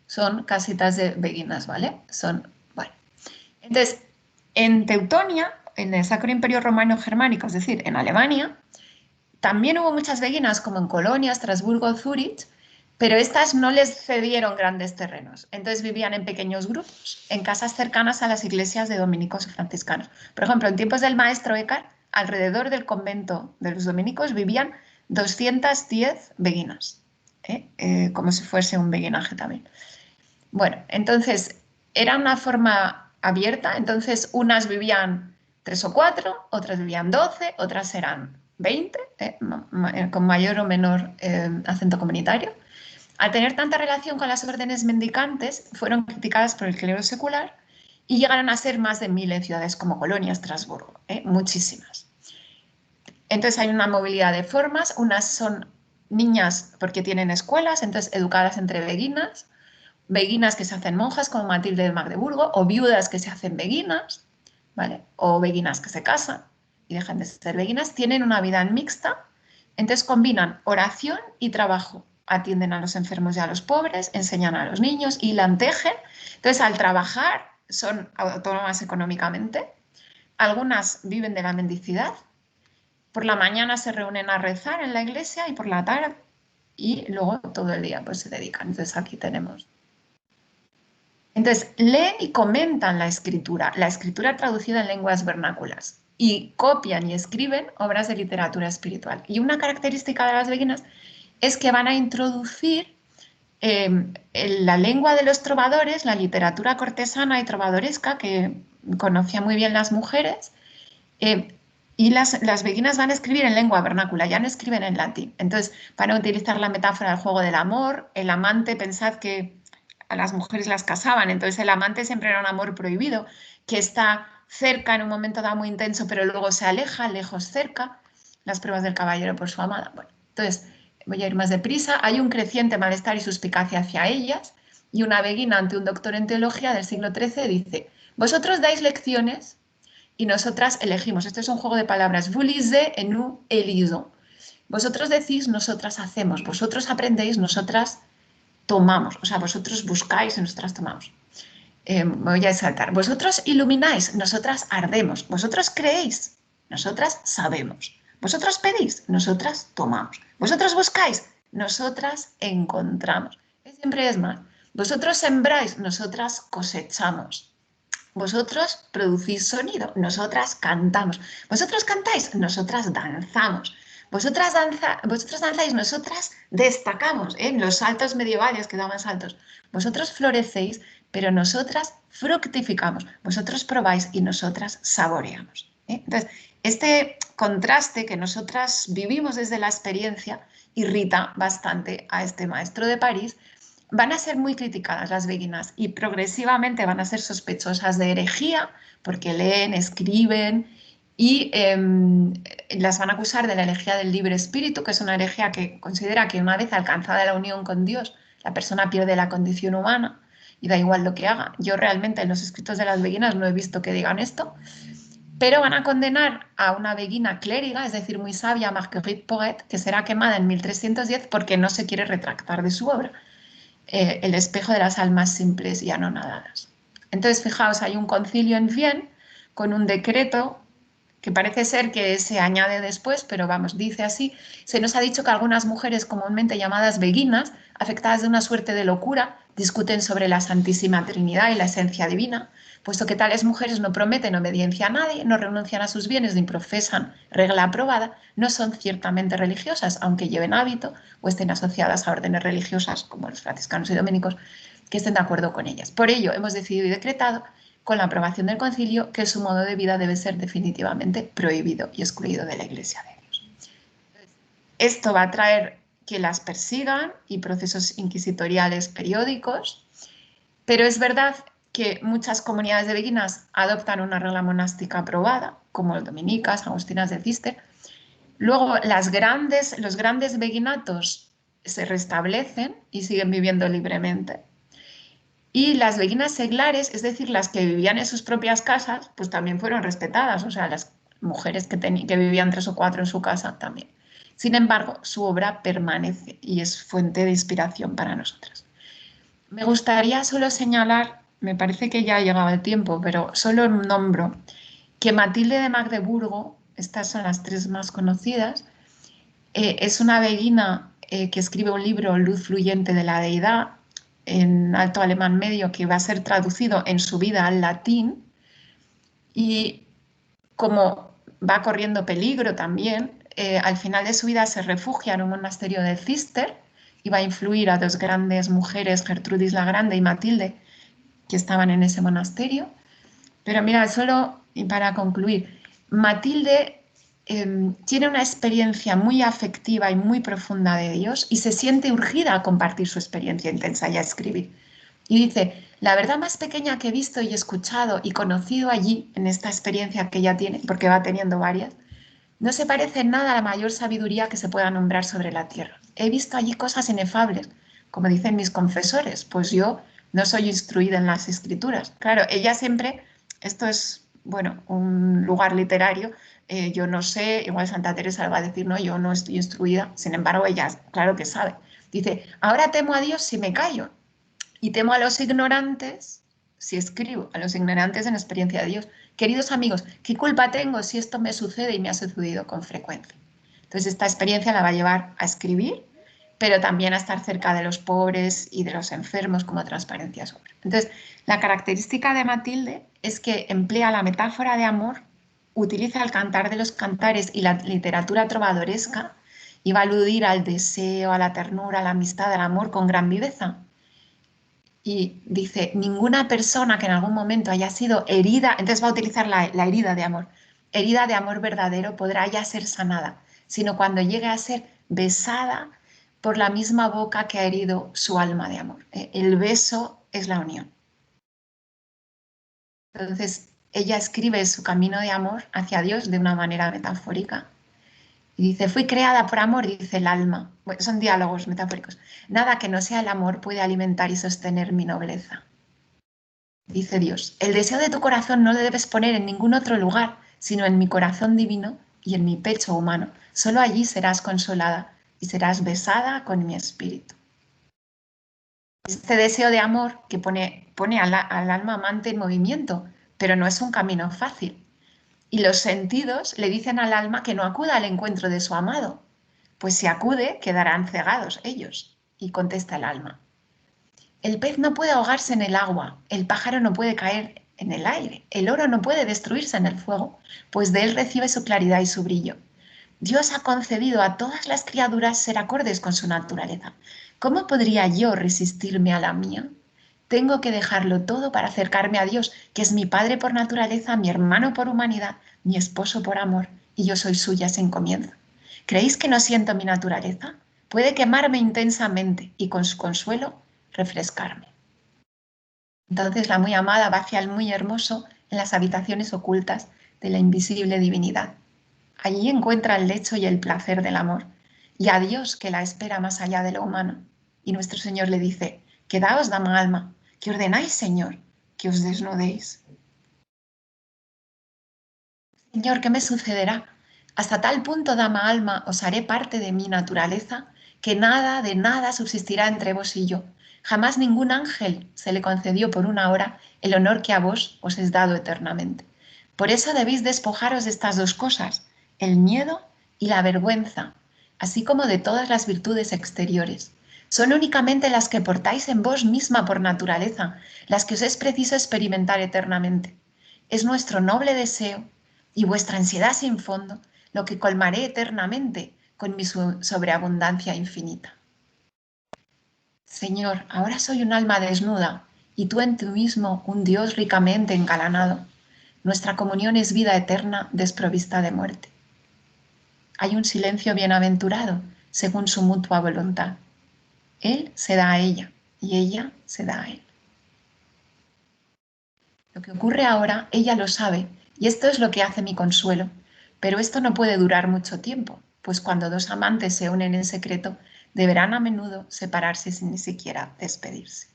son casitas de beguinas, ¿vale? Bueno. Entonces, en Teutonia, en el Sacro Imperio Romano Germánico, es decir, en Alemania, también hubo muchas beguinas, como en Colonia, Estrasburgo, Zúrich, pero estas no les cedieron grandes terrenos. Entonces vivían en pequeños grupos, en casas cercanas a las iglesias de dominicos y franciscanos. Por ejemplo, en tiempos del maestro Écar, alrededor del convento de los dominicos vivían 210 beguinas, como si fuese un beguinaje también. Bueno, entonces era una forma abierta, entonces unas vivían 3 o 4, otras vivían 12, otras eran 20, con mayor o menor acento comunitario. Al tener tanta relación con las órdenes mendicantes, fueron criticadas por el clero secular y llegaron a ser más de 1000 en ciudades como Colonia, Estrasburgo, muchísimas. Entonces hay una movilidad de formas, unas son niñas porque tienen escuelas, entonces educadas entre beguinas que se hacen monjas como Matilde de Magdeburgo, o viudas que se hacen beguinas, ¿vale? O beguinas que se casan y dejan de ser beguinas, tienen una vida mixta, entonces combinan oración y trabajo. Atienden a los enfermos y a los pobres, enseñan a los niños, hilan, tejen. Entonces, al trabajar, son autónomas económicamente. Algunas viven de la mendicidad. Por la mañana se reúnen a rezar en la iglesia y por la tarde. Y luego todo el día pues se dedican. Entonces, aquí tenemos. Entonces, leen y comentan la escritura traducida en lenguas vernáculas. Y copian y escriben obras de literatura espiritual. Y una característica de las beguinas es que van a introducir la lengua de los trovadores, la literatura cortesana y trovadoresca que conocían muy bien las mujeres, y las beguinas van a escribir en lengua vernácula, ya no escriben en latín. Entonces van a utilizar la metáfora del juego del amor, el amante, pensad que a las mujeres las casaban, entonces el amante siempre era un amor prohibido, que está cerca en un momento dado muy intenso, pero luego se aleja, lejos, cerca, las pruebas del caballero por su amada. Bueno, entonces voy a ir más deprisa. Hay un creciente malestar y suspicacia hacia ellas y una beguina ante un doctor en teología del siglo XIII dice: vosotros dais lecciones y nosotras elegimos. Esto es un juego de palabras. Vous lisez et nous élisons. Vosotros decís, nosotras hacemos. Vosotros aprendéis, nosotras tomamos. O sea, vosotros buscáis y nosotras tomamos. Me voy a exaltar. Vosotros ilumináis, nosotras ardemos. Vosotros creéis, nosotras sabemos. Vosotros pedís, nosotras tomamos. Vosotros buscáis, nosotras encontramos. Siempre es más. Vosotros sembráis, nosotras cosechamos. Vosotros producís sonido, nosotras cantamos. Vosotros cantáis, nosotras danzamos. Vosotros danzáis, nosotras destacamos en los saltos medievales que daban saltos. Vosotros florecéis, pero nosotras fructificamos. Vosotros probáis y nosotras saboreamos. Entonces, este contraste que nosotras vivimos desde la experiencia irrita bastante a este maestro de París. Van a ser muy criticadas las beguinas y progresivamente van a ser sospechosas de herejía porque leen, escriben y las van a acusar de la herejía del libre espíritu, que es una herejía que considera que una vez alcanzada la unión con Dios, la persona pierde la condición humana y da igual lo que haga. Yo realmente en los escritos de las beguinas no he visto que digan esto, pero van a condenar a una beguina clériga, es decir, muy sabia, Marguerite Porete, que será quemada en 1310 porque no se quiere retractar de su obra. El espejo de las almas simples y anonadadas. Entonces, fijaos, hay un concilio en Viena con un decreto que parece ser que se añade después, pero vamos, dice así: se nos ha dicho que algunas mujeres comúnmente llamadas beguinas, afectadas de una suerte de locura, discuten sobre la Santísima Trinidad y la esencia divina, puesto que tales mujeres no prometen obediencia a nadie, no renuncian a sus bienes ni profesan regla aprobada, no son ciertamente religiosas, aunque lleven hábito o estén asociadas a órdenes religiosas como los franciscanos y dominicos, que estén de acuerdo con ellas. Por ello, hemos decidido y decretado, con la aprobación del concilio, que su modo de vida debe ser definitivamente prohibido y excluido de la Iglesia de Dios. Esto va a traer que las persigan y procesos inquisitoriales periódicos, pero es verdad que muchas comunidades de beguinas adoptan una regla monástica aprobada, como los dominicas, agustinas de Cister. Luego los grandes beguinatos se restablecen y siguen viviendo libremente. Y las beguinas seglares, es decir, las que vivían en sus propias casas, pues también fueron respetadas, o sea, las mujeres que vivían 3 o 4 en su casa también. Sin embargo, su obra permanece y es fuente de inspiración para nosotras. Me gustaría solo señalar, me parece que ya ha llegado el tiempo, pero solo nombro que Matilde de Magdeburgo, estas son las 3 más conocidas, es una beguina que escribe un libro, Luz fluyente de la deidad, en alto alemán medio, que va a ser traducido en su vida al latín, y como va corriendo peligro también, al final de su vida se refugia en un monasterio de Cister y va a influir a 2 grandes mujeres, Gertrudis la Grande y Matilde, que estaban en ese monasterio. Pero mira, solo y para concluir, Matilde tiene una experiencia muy afectiva y muy profunda de Dios y se siente urgida a compartir su experiencia intensa y a escribir. Y dice: la verdad más pequeña que he visto y escuchado y conocido allí, en esta experiencia que ella tiene, porque va teniendo varias, no se parece en nada a la mayor sabiduría que se pueda nombrar sobre la tierra. He visto allí cosas inefables, como dicen mis confesores, pues yo no soy instruida en las escrituras. Claro, ella siempre, esto es, bueno, un lugar literario, yo no sé, igual Santa Teresa va a decir: no, yo no estoy instruida, sin embargo ella claro que sabe. Dice: ahora temo a Dios si me callo y temo a los ignorantes si escribo, a los ignorantes en experiencia de Dios. Queridos amigos, ¿qué culpa tengo si esto me sucede y me ha sucedido con frecuencia? Entonces esta experiencia la va a llevar a escribir, pero también a estar cerca de los pobres y de los enfermos como Transparencia Sobre. Entonces, la característica de Matilde es que emplea la metáfora de amor, utiliza el cantar de los cantares y la literatura trovadoresca y va a aludir al deseo, a la ternura, a la amistad, al amor con gran viveza. Y dice: ninguna persona que en algún momento haya sido herida, entonces va a utilizar la herida de amor verdadero, podrá ya ser sanada, sino cuando llegue a ser besada por la misma boca que ha herido su alma de amor. El beso es la unión. Entonces, ella escribe su camino de amor hacia Dios de una manera metafórica. Y dice: fui creada por amor, dice el alma. Bueno, son diálogos metafóricos. Nada que no sea el amor puede alimentar y sostener mi nobleza. Dice Dios: el deseo de tu corazón no lo debes poner en ningún otro lugar, sino en mi corazón divino y en mi pecho humano. Solo allí serás consolada y serás besada con mi espíritu. Este deseo de amor que pone al alma amante en movimiento, pero no es un camino fácil. Y los sentidos le dicen al alma que no acuda al encuentro de su amado, pues si acude quedarán cegados ellos. Y contesta el alma: el pez no puede ahogarse en el agua, el pájaro no puede caer en el aire, el oro no puede destruirse en el fuego, pues de él recibe su claridad y su brillo. Dios ha concedido a todas las criaturas ser acordes con su naturaleza. ¿Cómo podría yo resistirme a la mía? Tengo que dejarlo todo para acercarme a Dios, que es mi Padre por naturaleza, mi hermano por humanidad, mi esposo por amor, y yo soy suya sin comienzo. ¿Creéis que no siento mi naturaleza? Puede quemarme intensamente y con su consuelo refrescarme. Entonces la muy amada va hacia el muy hermoso en las habitaciones ocultas de la invisible divinidad. Allí encuentra el lecho y el placer del amor, y a Dios que la espera más allá de lo humano. Y nuestro Señor le dice: quedaos, dama alma, que ordenáis, Señor, que os desnudéis. Señor, ¿qué me sucederá? Hasta tal punto, dama alma, os haré parte de mi naturaleza, que nada de nada subsistirá entre vos y yo. Jamás ningún ángel se le concedió por una hora el honor que a vos os es dado eternamente. Por eso debéis despojaros de estas dos cosas, el miedo y la vergüenza, así como de todas las virtudes exteriores. Son únicamente las que portáis en vos misma por naturaleza, las que os es preciso experimentar eternamente. Es nuestro noble deseo y vuestra ansiedad sin fondo lo que colmaré eternamente con mi sobreabundancia infinita. Señor, ahora soy un alma desnuda y tú en ti mismo un Dios ricamente engalanado. Nuestra comunión es vida eterna desprovista de muerte. Hay un silencio bienaventurado según su mutua voluntad. Él se da a ella y ella se da a él. Lo que ocurre ahora, ella lo sabe, y esto es lo que hace mi consuelo. Pero esto no puede durar mucho tiempo, pues cuando dos amantes se unen en secreto, deberán a menudo separarse sin ni siquiera despedirse.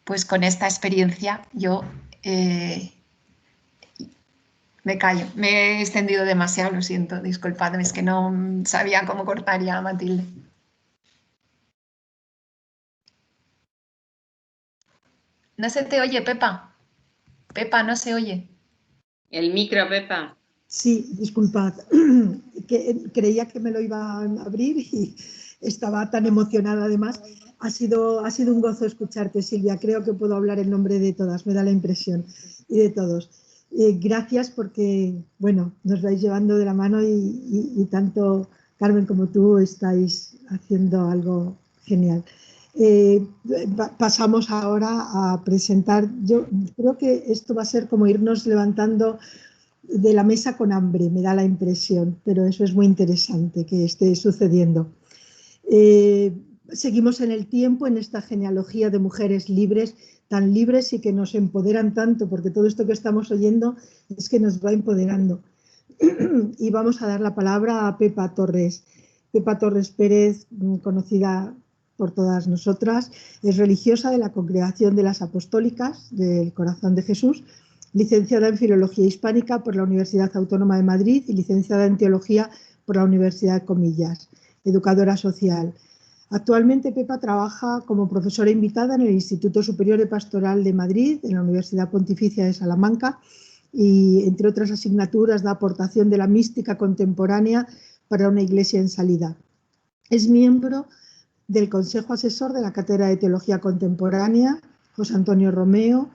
Pues con esta experiencia yo me callo. Me he extendido demasiado, lo siento, disculpadme, es que no sabía cómo cortar ya a Matilde. No se te oye, Pepa. Pepa, no se oye. El micro, Pepa. Sí, disculpad, creía que me lo iba a abrir y estaba tan emocionada además. Ha sido un gozo escucharte, Silvia. Creo que puedo hablar en nombre de todas, me da la impresión, y de todos. Gracias porque, bueno, nos vais llevando de la mano y tanto Carmen como tú estáis haciendo algo genial. Pasamos ahora a presentar. Yo creo que esto va a ser como irnos levantando de la mesa con hambre, me da la impresión, pero eso es muy interesante que esté sucediendo. Seguimos en el tiempo, en esta genealogía de mujeres libres, tan libres y que nos empoderan tanto, porque todo esto que estamos oyendo es que nos va empoderando. Y vamos a dar la palabra a Pepa Torres. Pepa Torres Pérez, conocida por todas nosotras, es religiosa de la Congregación de las Apostólicas del Corazón de Jesús, licenciada en Filología Hispánica por la Universidad Autónoma de Madrid y licenciada en Teología por la Universidad de Comillas, educadora social. Actualmente Pepa trabaja como profesora invitada en el Instituto Superior de Pastoral de Madrid, en la Universidad Pontificia de Salamanca, y entre otras asignaturas da aportación de la mística contemporánea para una iglesia en salida. Es miembro del Consejo Asesor de la Cátedra de Teología Contemporánea, José Antonio Romeo,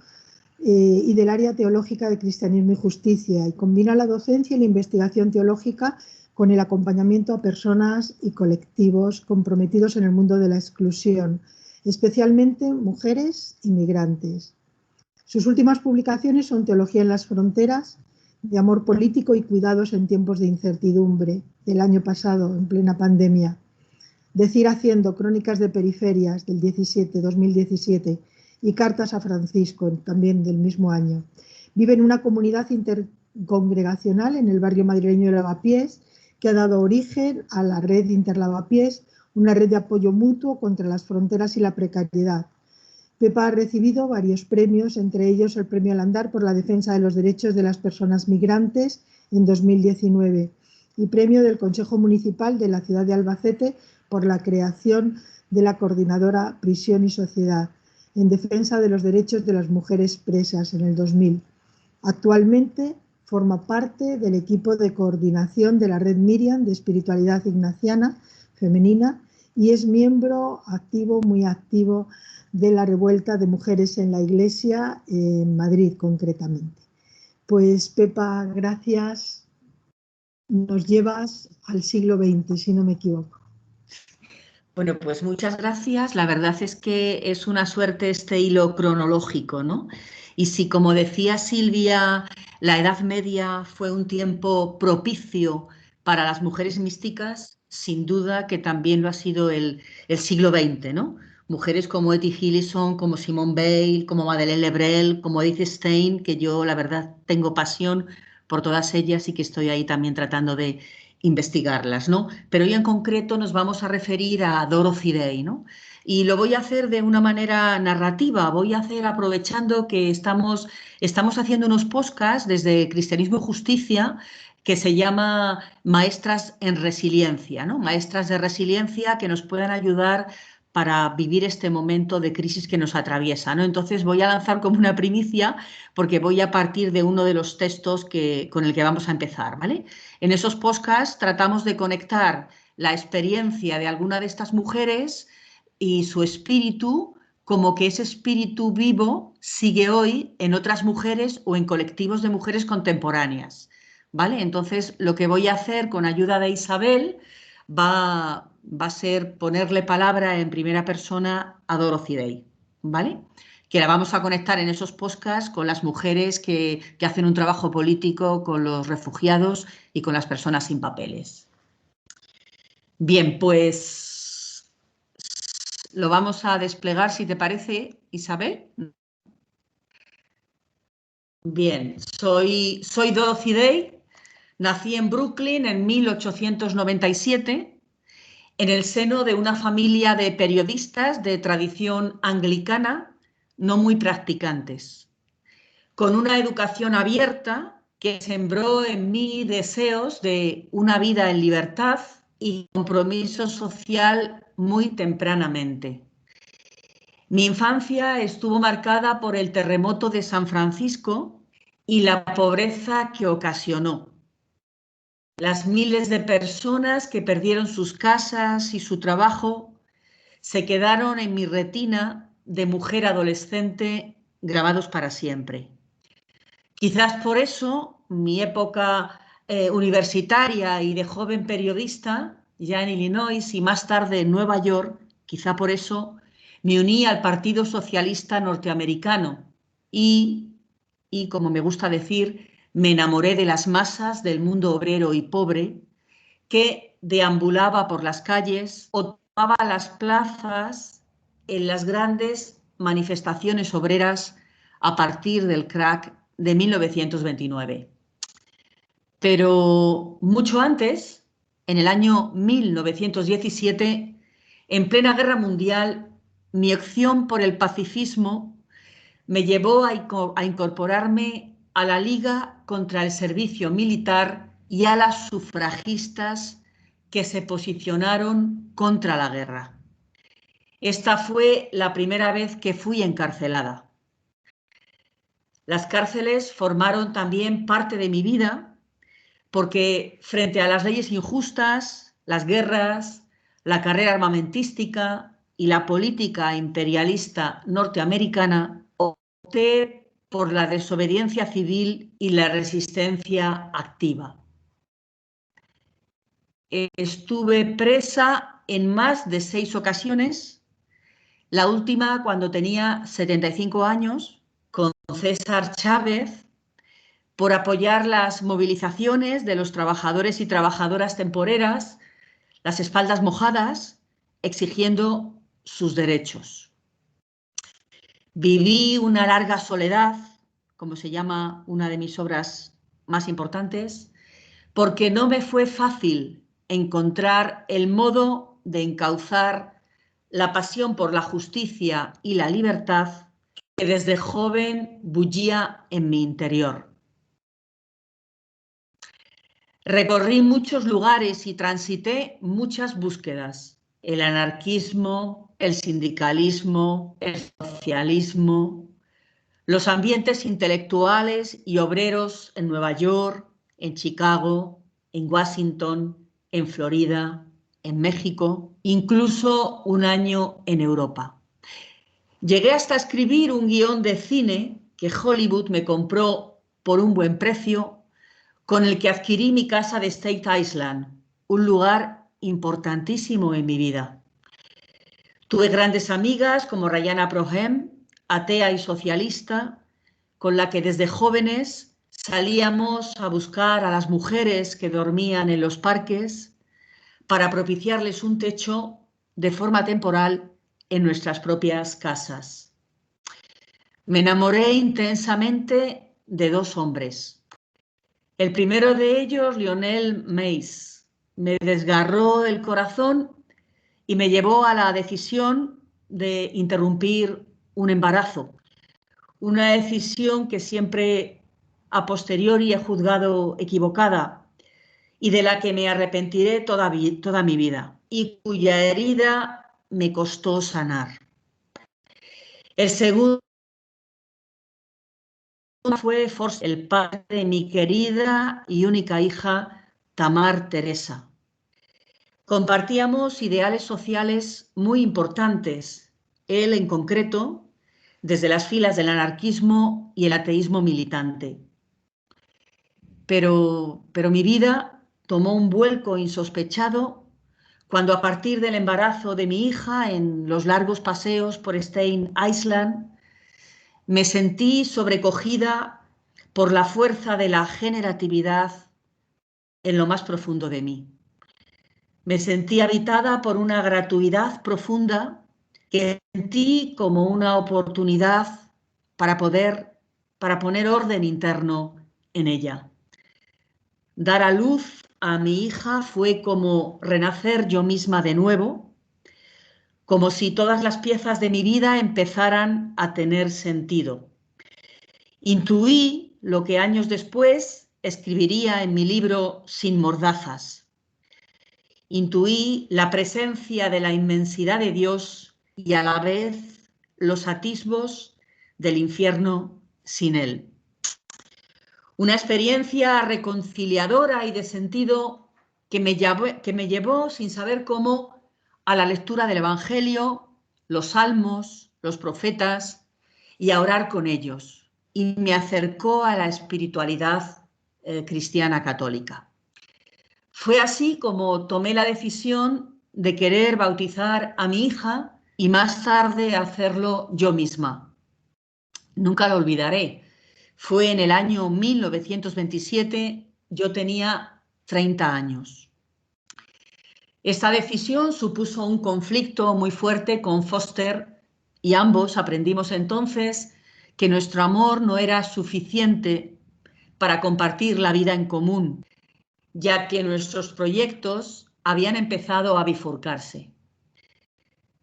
y del área teológica de Cristianismo y Justicia, y combina la docencia y la investigación teológica con el acompañamiento a personas y colectivos comprometidos en el mundo de la exclusión, especialmente mujeres inmigrantes. Sus últimas publicaciones son Teología en las fronteras, de amor político y cuidados en tiempos de incertidumbre, del año pasado, en plena pandemia. Decir haciendo, crónicas de periferias, del 2017, y Cartas a Francisco, también del mismo año. Vive en una comunidad intercongregacional en el barrio madrileño de Lavapiés, que ha dado origen a la red Interlavapiés, una red de apoyo mutuo contra las fronteras y la precariedad. Pepa ha recibido varios premios, entre ellos el Premio al Andar por la defensa de los derechos de las personas migrantes en 2019 y Premio del Consejo Municipal de la ciudad de Albacete por la creación de la coordinadora Prisión y Sociedad, en defensa de los derechos de las mujeres presas en el 2000. Actualmente forma parte del equipo de coordinación de la Red Miriam de Espiritualidad Ignaciana Femenina y es miembro activo, muy activo, de la revuelta de mujeres en la Iglesia, en Madrid concretamente. Pues Pepa, gracias. Nos llevas al siglo XX, si no me equivoco. Bueno, pues muchas gracias. La verdad es que es una suerte este hilo cronológico, ¿no? Y si, como decía Silvia, la Edad Media fue un tiempo propicio para las mujeres místicas, sin duda que también lo ha sido el siglo XX, ¿no? Mujeres como Etty Hillison, como Simone Weil, como Madeleine Lebrel, como Edith Stein, que yo la verdad tengo pasión por todas ellas y que estoy ahí también tratando de investigarlas, ¿no? Pero hoy en concreto nos vamos a referir a Dorothy Day, ¿no? Y lo voy a hacer de una manera narrativa, voy a hacer aprovechando que estamos haciendo unos podcasts desde Cristianismo y Justicia que se llama Maestras en Resiliencia, ¿no? Maestras de resiliencia que nos puedan ayudar para vivir este momento de crisis que nos atraviesa, ¿no? Entonces voy a lanzar como una primicia porque voy a partir de uno de los textos con el que vamos a empezar, ¿vale? En esos podcasts tratamos de conectar la experiencia de alguna de estas mujeres y su espíritu, como que ese espíritu vivo sigue hoy en otras mujeres o en colectivos de mujeres contemporáneas, ¿vale? Entonces, lo que voy a hacer con ayuda de Isabel va a ser ponerle palabra en primera persona a Dorothy Day, ¿vale? Que la vamos a conectar en esos podcasts con las mujeres que hacen un trabajo político con los refugiados y con las personas sin papeles. Bien, pues lo vamos a desplegar, si te parece, Isabel. Bien, soy Dorothy Day, nací en Brooklyn en 1897 en el seno de una familia de periodistas de tradición anglicana, no muy practicantes, con una educación abierta que sembró en mí deseos de una vida en libertad y compromiso social muy tempranamente. Mi infancia estuvo marcada por el terremoto de San Francisco y la pobreza que ocasionó. Las miles de personas que perdieron sus casas y su trabajo se quedaron en mi retina de mujer adolescente grabados para siempre. Quizás por eso mi época universitaria y de joven periodista, ya en Illinois y más tarde en Nueva York, quizá por eso me uní al Partido Socialista Norteamericano y, como me gusta decir, me enamoré de las masas del mundo obrero y pobre que deambulaba por las calles o tomaba las plazas en las grandes manifestaciones obreras a partir del crack de 1929. Pero mucho antes, en el año 1917, en plena guerra mundial, mi opción por el pacifismo me llevó a incorporarme a la Liga contra el Servicio Militar y a las sufragistas que se posicionaron contra la guerra. Esta fue la primera vez que fui encarcelada. Las cárceles formaron también parte de mi vida porque frente a las leyes injustas, las guerras, la carrera armamentística y la política imperialista norteamericana, opté por la desobediencia civil y la resistencia activa. Estuve presa en más de 6 ocasiones, la última cuando tenía 75 años, con César Chávez, por apoyar las movilizaciones de los trabajadores y trabajadoras temporeras, las espaldas mojadas, exigiendo sus derechos. Viví una larga soledad, como se llama una de mis obras más importantes, porque no me fue fácil encontrar el modo de encauzar la pasión por la justicia y la libertad que desde joven bullía en mi interior. Recorrí muchos lugares y transité muchas búsquedas. el anarquismo, el sindicalismo, el socialismo, los ambientes intelectuales y obreros en Nueva York, en Chicago, en Washington, en Florida, en México, incluso un año en Europa. Llegué hasta escribir un guión de cine que Hollywood me compró por un buen precio, con el que adquirí mi casa de Staten Island, un lugar importantísimo en mi vida. Tuve grandes amigas como Rayana Prohem, atea y socialista, con la que desde jóvenes salíamos a buscar a las mujeres que dormían en los parques para propiciarles un techo de forma temporal en nuestras propias casas. Me enamoré intensamente de 2 hombres. El primero de ellos, Lionel Mace, me desgarró el corazón y me llevó a la decisión de interrumpir un embarazo. Una decisión que siempre a posteriori he juzgado equivocada y de la que me arrepentiré toda mi vida y cuya herida me costó sanar. El segundo fue Forster, el padre de mi querida y única hija, Tamar Teresa. Compartíamos ideales sociales muy importantes, él en concreto, desde las filas del anarquismo y el ateísmo militante. Pero mi vida tomó un vuelco insospechado cuando, a partir del embarazo de mi hija en los largos paseos por Staten Island, me sentí sobrecogida por la fuerza de la generatividad en lo más profundo de mí. Me sentí habitada por una gratuidad profunda que sentí como una oportunidad para poner orden interno en ella. Dar a luz a mi hija fue como renacer yo misma de nuevo, como si todas las piezas de mi vida empezaran a tener sentido. Intuí lo que años después escribiría en mi libro Sin mordazas. Intuí la presencia de la inmensidad de Dios y a la vez los atisbos del infierno sin Él. Una experiencia reconciliadora y de sentido que me llevó sin saber cómo a la lectura del Evangelio, los salmos, los profetas y a orar con ellos. Y me acercó a la espiritualidad cristiana católica. Fue así como tomé la decisión de querer bautizar a mi hija y más tarde hacerlo yo misma. Nunca lo olvidaré. Fue en el año 1927, yo tenía 30 años. Esta decisión supuso un conflicto muy fuerte con Foster y ambos aprendimos entonces que nuestro amor no era suficiente para compartir la vida en común, ya que nuestros proyectos habían empezado a bifurcarse.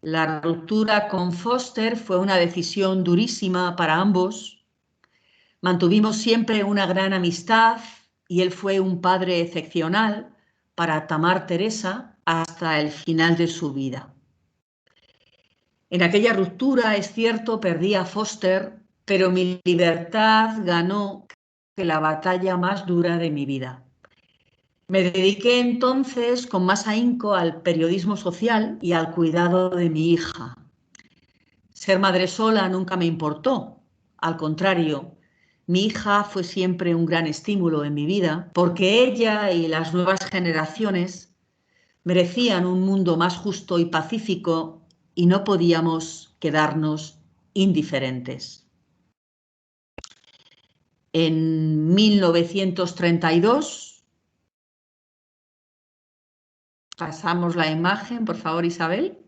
La ruptura con Foster fue una decisión durísima para ambos. Mantuvimos siempre una gran amistad y él fue un padre excepcional para Tamar Teresa hasta el final de su vida. En aquella ruptura, es cierto, perdí a Foster, pero mi libertad ganó la batalla más dura de mi vida. Me dediqué entonces con más ahínco al periodismo social y al cuidado de mi hija. Ser madre sola nunca me importó. Al contrario, mi hija fue siempre un gran estímulo en mi vida porque ella y las nuevas generaciones merecían un mundo más justo y pacífico y no podíamos quedarnos indiferentes. En 1932, pasamos la imagen, por favor, Isabel.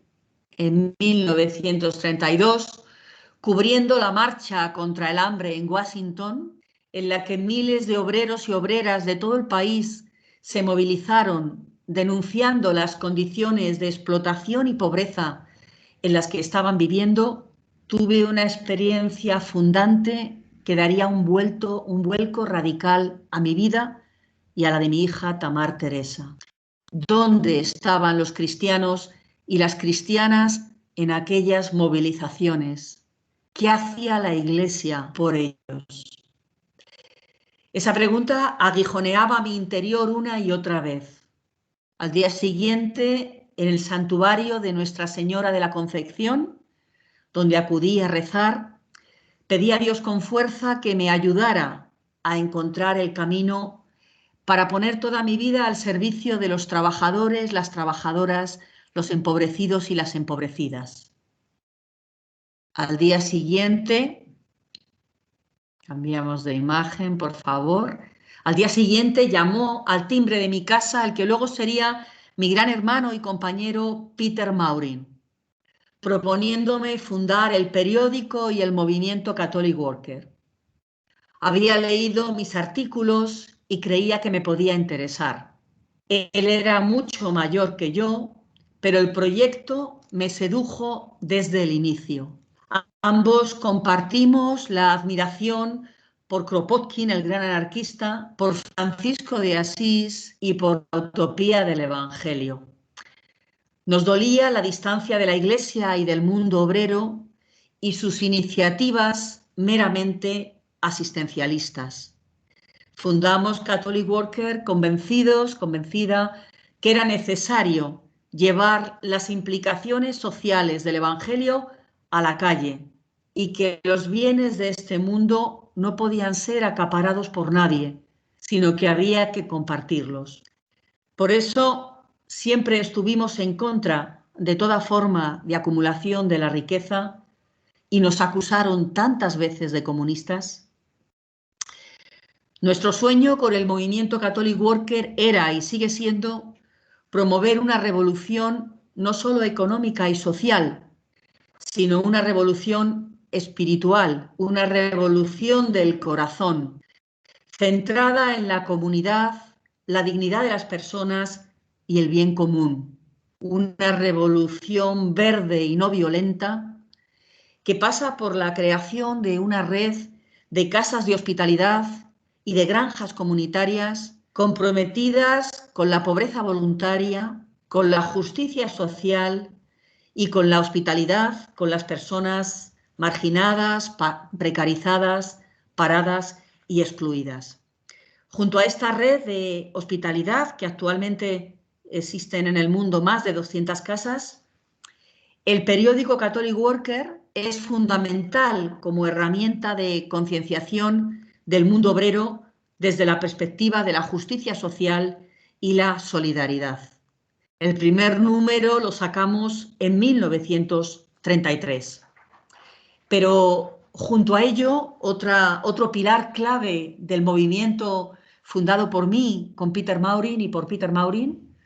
En 1932, cubriendo la marcha contra el hambre en Washington, en la que miles de obreros y obreras de todo el país se movilizaron denunciando las condiciones de explotación y pobreza en las que estaban viviendo, tuve una experiencia fundante que daría un vuelco radical a mi vida y a la de mi hija Tamar Teresa. ¿Dónde estaban los cristianos y las cristianas en aquellas movilizaciones. ¿Qué hacía la Iglesia por ellos? Esa pregunta aguijoneaba mi interior una y otra vez. Al día siguiente, en el santuario de Nuestra Señora de la Concepción, donde acudí a rezar, pedí a Dios con fuerza que me ayudara a encontrar el camino para poner toda mi vida al servicio de los trabajadores, las trabajadoras, los empobrecidos y las empobrecidas. Al día siguiente, cambiamos de imagen, por favor. Al día siguiente llamó al timbre de mi casa el que luego sería mi gran hermano y compañero Peter Maurin, proponiéndome fundar el periódico y el movimiento Catholic Worker. Había leído mis artículos y creía que me podía interesar. Él era mucho mayor que yo, pero el proyecto me sedujo desde el inicio. Ambos compartimos la admiración por Kropotkin, el gran anarquista, por Francisco de Asís y por la utopía del Evangelio. Nos dolía la distancia de la Iglesia y del mundo obrero y sus iniciativas meramente asistencialistas. Fundamos Catholic Worker convencida que era necesario llevar las implicaciones sociales del Evangelio a la calle y que los bienes de este mundo no podían ser acaparados por nadie, sino que había que compartirlos. Por eso siempre estuvimos en contra de toda forma de acumulación de la riqueza y nos acusaron tantas veces de comunistas. Nuestro sueño con el movimiento Catholic Worker era y sigue siendo promover una revolución no solo económica y social, sino una revolución espiritual, una revolución del corazón, centrada en la comunidad, la dignidad de las personas y el bien común. Una revolución verde y no violenta que pasa por la creación de una red de casas de hospitalidad y de granjas comunitarias comprometidas con la pobreza voluntaria, con la justicia social y con la hospitalidad con las personas marginadas, precarizadas, paradas y excluidas. Junto a esta red de hospitalidad, que actualmente existen en el mundo más de 200 casas, el periódico Catholic Worker es fundamental como herramienta de concienciación del mundo obrero desde la perspectiva de la justicia social y la solidaridad. El primer número lo sacamos en 1933. Pero junto a ello, otro pilar clave del movimiento fundado por mí con Peter Maurin y por Peter Maurin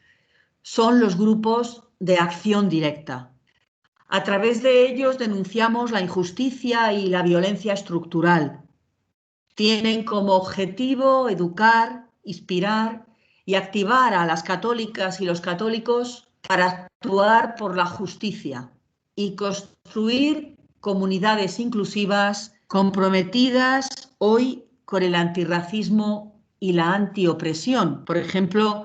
son los grupos de acción directa. A través de ellos denunciamos la injusticia y la violencia estructural. Tienen como objetivo educar, inspirar y activar a las católicas y los católicos para actuar por la justicia y construir comunidades inclusivas comprometidas hoy con el antirracismo y la antiopresión. Por ejemplo,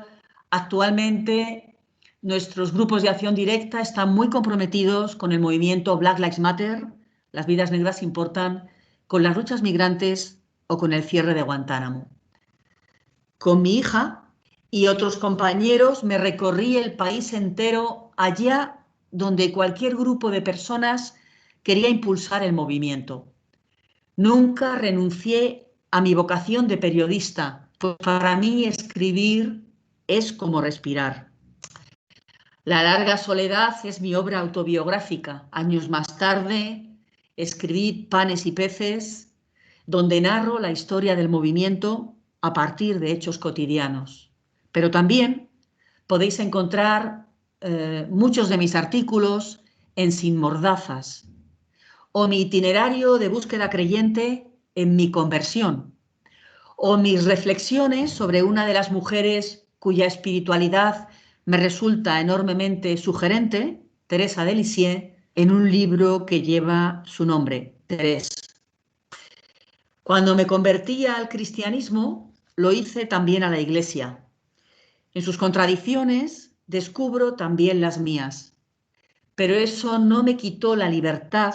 actualmente nuestros grupos de acción directa están muy comprometidos con el movimiento Black Lives Matter, las vidas negras importan, con las luchas migrantes o con el cierre de Guantánamo. Con mi hija y otros compañeros me recorrí el país entero allá donde cualquier grupo de personas quería impulsar el movimiento. Nunca renuncié a mi vocación de periodista, pues para mí escribir es como respirar. La larga soledad es mi obra autobiográfica. Años más tarde escribí Panes y Peces, donde narro la historia del movimiento a partir de hechos cotidianos. Pero también podéis encontrar muchos de mis artículos en Sin Mordazas o mi itinerario de búsqueda creyente en Mi Conversión o mis reflexiones sobre una de las mujeres cuya espiritualidad me resulta enormemente sugerente, Teresa de Lisieux, en un libro que lleva su nombre, Teresa. Cuando me convertí al cristianismo, lo hice también a la Iglesia. En sus contradicciones descubro también las mías. pero eso no me quitó la libertad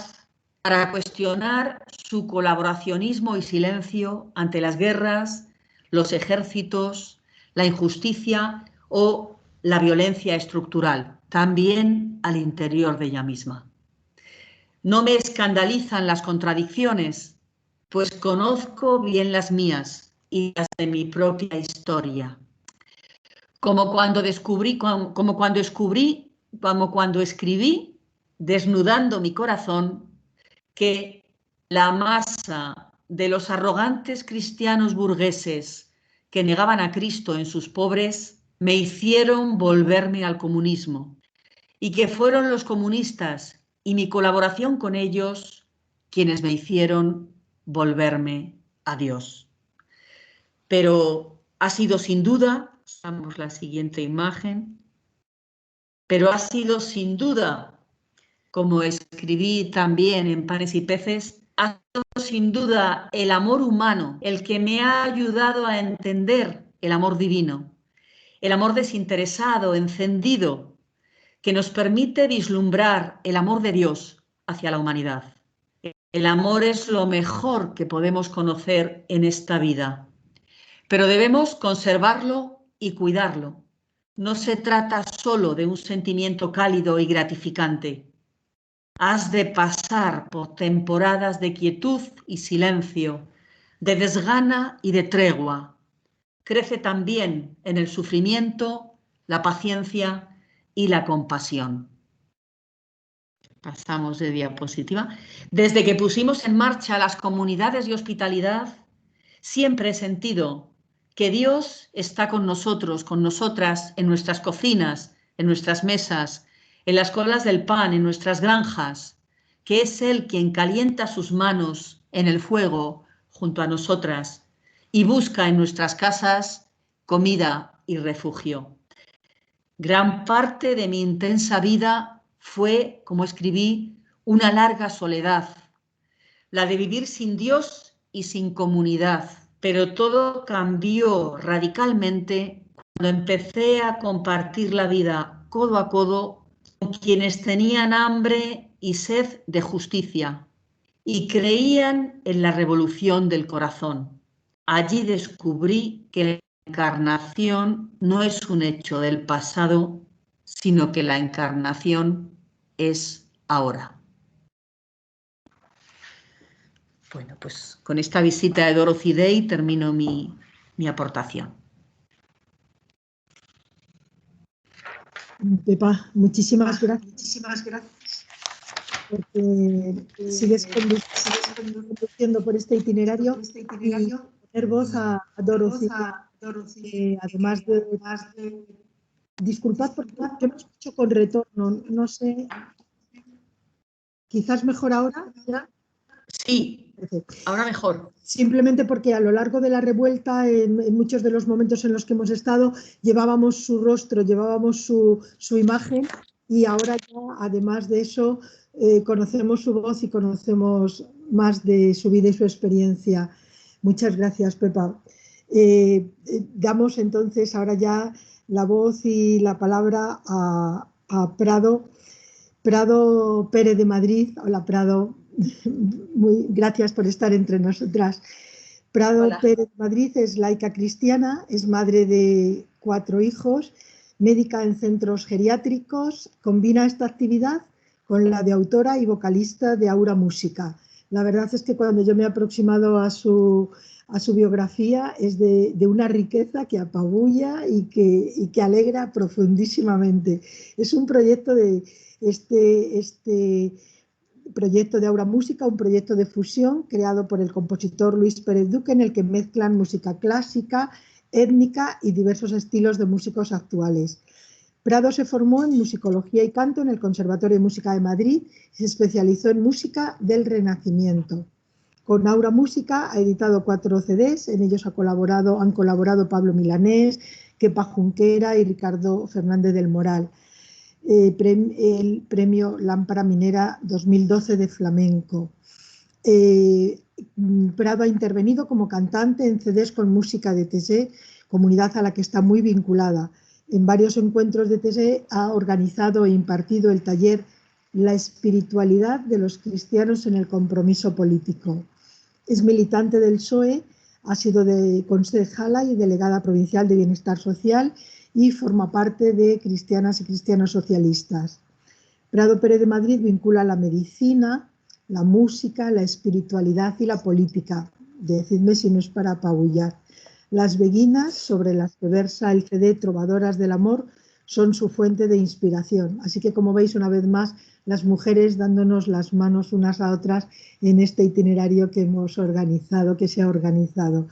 para cuestionar su colaboracionismo y silencio ante las guerras, los ejércitos, la injusticia o la violencia estructural, también al interior de ella misma. No me escandalizan las contradicciones, pues conozco bien las mías y las de mi propia historia. Como cuando escribí, desnudando mi corazón, que la masa de los arrogantes cristianos burgueses que negaban a Cristo en sus pobres me hicieron volverme al comunismo, y que fueron los comunistas y mi colaboración con ellos quienes me hicieron volverme a Dios. Pero ha sido sin duda, pasamos la siguiente imagen, pero ha sido sin duda, como escribí también en Panes y Peces, ha sido sin duda el amor humano el que me ha ayudado a entender el amor divino, el amor desinteresado, encendido, que nos permite vislumbrar el amor de Dios hacia la humanidad. El amor es lo mejor que podemos conocer en esta vida, pero debemos conservarlo y cuidarlo. No se trata solo de un sentimiento cálido y gratificante. Has de pasar por temporadas de quietud y silencio, de desgana y de tregua. Crece también en el sufrimiento, la paciencia y la compasión. Pasamos de diapositiva. Desde que pusimos en marcha las comunidades de hospitalidad, siempre he sentido que Dios está con nosotros, con nosotras, en nuestras cocinas, en nuestras mesas, en las colas del pan, en nuestras granjas, que es Él quien calienta sus manos en el fuego junto a nosotras y busca en nuestras casas comida y refugio. Gran parte de mi intensa vida fue, como escribí, una larga soledad, la de vivir sin Dios y sin comunidad, pero todo cambió radicalmente cuando empecé a compartir la vida codo a codo con quienes tenían hambre y sed de justicia y creían en la revolución del corazón. Allí descubrí que la encarnación no es un hecho del pasado, sino que la encarnación es ahora. Bueno, pues con esta visita de Dorothy Day termino mi aportación. Pepa, muchísimas gracias. Porque sigues conduciendo por este itinerario y poner voz a Dorothy, además de disculpad porque yo me escucho con retorno, no sé, quizás mejor ahora ya. Sí, ahora mejor. Simplemente porque a lo largo de la revuelta, en muchos de los momentos en los que hemos estado, llevábamos su rostro, llevábamos su imagen y ahora ya, además de eso, conocemos su voz y conocemos más de su vida y su experiencia. Muchas gracias, Pepa. Damos entonces ahora ya la voz y la palabra a Prado Pérez de Madrid. Hola, Prado. Gracias por estar entre nosotras. Prado Hola. Pérez de Madrid es laica cristiana, es madre de 4 hijos, médica en centros geriátricos, combina esta actividad con la de autora y vocalista de Aura Música. La verdad es que cuando yo me he aproximado a su biografía es de una riqueza que apabulla y que alegra profundísimamente. Es un proyecto de este proyecto de Aura Música, un proyecto de fusión creado por el compositor Luis Pérez Duque, en el que mezclan música clásica, étnica y diversos estilos de músicos actuales. Prado se formó en musicología y canto en el Conservatorio de Música de Madrid y se especializó en música del Renacimiento. Con Aura Música ha editado 4 CDs, en ellos han colaborado Pablo Milanés, Kepa Junquera y Ricardo Fernández del Moral. El premio Lámpara Minera 2012 de flamenco. Prado ha intervenido como cantante en CDs con música de TSE, comunidad a la que está muy vinculada. En varios encuentros de TSE ha organizado e impartido el taller la espiritualidad de los cristianos en el compromiso político. Es militante del PSOE, ha sido concejala y delegada provincial de Bienestar Social y forma parte de Cristianas y Cristianos Socialistas. Prado Pérez de Madrid vincula la medicina, la música, la espiritualidad y la política. Decidme si no es para apabullar. Las beguinas, sobre las que versa el CD Trovadoras del Amor, son su fuente de inspiración. Así que, como veis, una vez más, las mujeres dándonos las manos unas a otras en este itinerario que hemos organizado, que se ha organizado.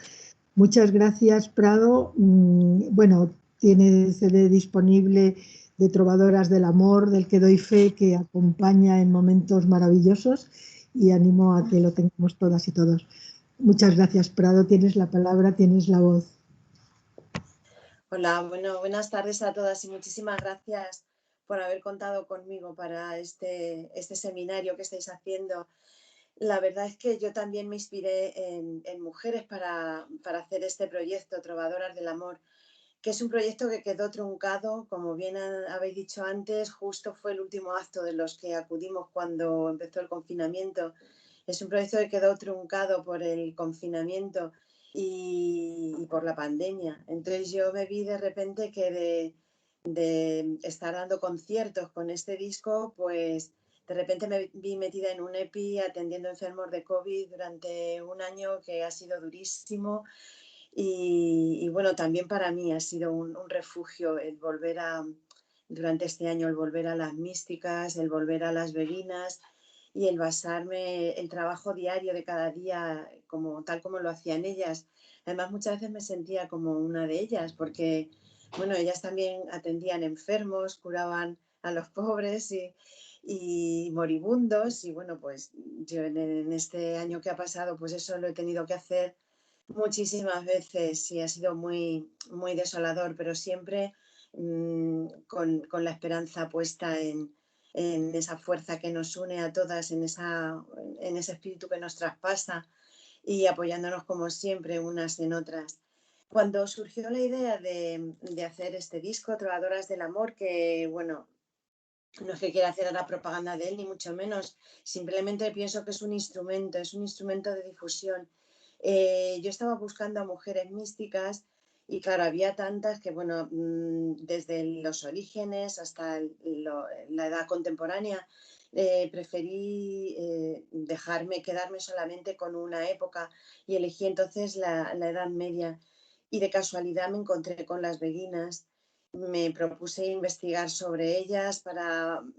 Muchas gracias, Prado. Bueno, tiene CD disponible de Trovadoras del Amor, del que doy fe, que acompaña en momentos maravillosos, y animo a que lo tengamos todas y todos. Muchas gracias, Prado. Tienes la palabra, tienes la voz. Hola, bueno, buenas tardes a todas y muchísimas gracias por haber contado conmigo para este seminario que estáis haciendo. La verdad es que yo también me inspiré en mujeres para hacer este proyecto, Trovadoras del Amor, que es un proyecto que quedó truncado, como bien habéis dicho antes, justo fue el último acto de los que acudimos cuando empezó el confinamiento. Es un proyecto que quedó truncado por el confinamiento y por la pandemia. Entonces yo me vi de repente que de estar dando conciertos con este disco, pues de repente me vi metida en un EPI atendiendo enfermos de COVID durante un año que ha sido durísimo. Y bueno, también para mí ha sido un refugio el volver durante este año, el volver a las místicas, el volver a las beguinas y el basarme el trabajo diario de cada día tal como lo hacían ellas. Además, muchas veces me sentía como una de ellas porque, bueno, ellas también atendían enfermos, curaban a los pobres y moribundos. Y bueno, pues yo en este año que ha pasado, pues eso lo he tenido que hacer muchísimas veces y ha sido muy, muy desolador, pero siempre con la esperanza puesta en esa fuerza que nos une a todas, en ese espíritu que nos traspasa y apoyándonos como siempre unas en otras. Cuando surgió la idea de hacer este disco, Trovadoras del Amor, que bueno, no es que quiera hacer ahora propaganda de él, ni mucho menos, simplemente pienso que es un instrumento de difusión. Yo estaba buscando a mujeres místicas y claro, había tantas que, bueno, desde los orígenes hasta la edad contemporánea, preferí quedarme solamente con una época y elegí entonces la Edad Media. Y de casualidad me encontré con las beguinas. Me propuse investigar sobre ellas,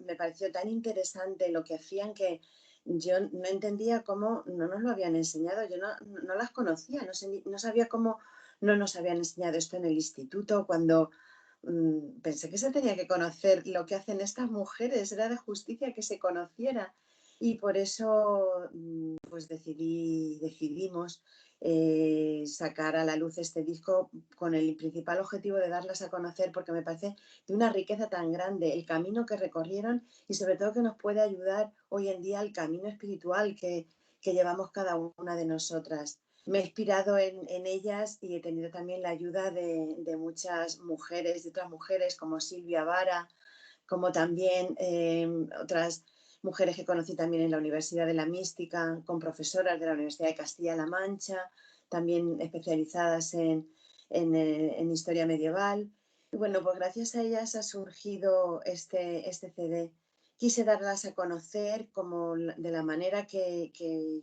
me pareció tan interesante lo que hacían que yo no entendía cómo no nos lo habían enseñado, yo no las conocía, no sabía cómo no nos habían enseñado esto en el instituto, cuando pensé que se tenía que conocer lo que hacen estas mujeres, era de justicia que se conociera y por eso pues decidimos sacar a la luz este disco con el principal objetivo de darlas a conocer porque me parece de una riqueza tan grande el camino que recorrieron y sobre todo que nos puede ayudar hoy en día al camino espiritual que llevamos cada una de nosotras. Me he inspirado en ellas y he tenido también la ayuda de muchas mujeres, de otras mujeres como Silvia Vara, como también otras mujeres que conocí también en la Universidad de la Mística, con profesoras de la Universidad de Castilla-La Mancha, también especializadas en historia medieval. Y bueno, pues gracias a ellas ha surgido este CD. Quise darlas a conocer de la manera que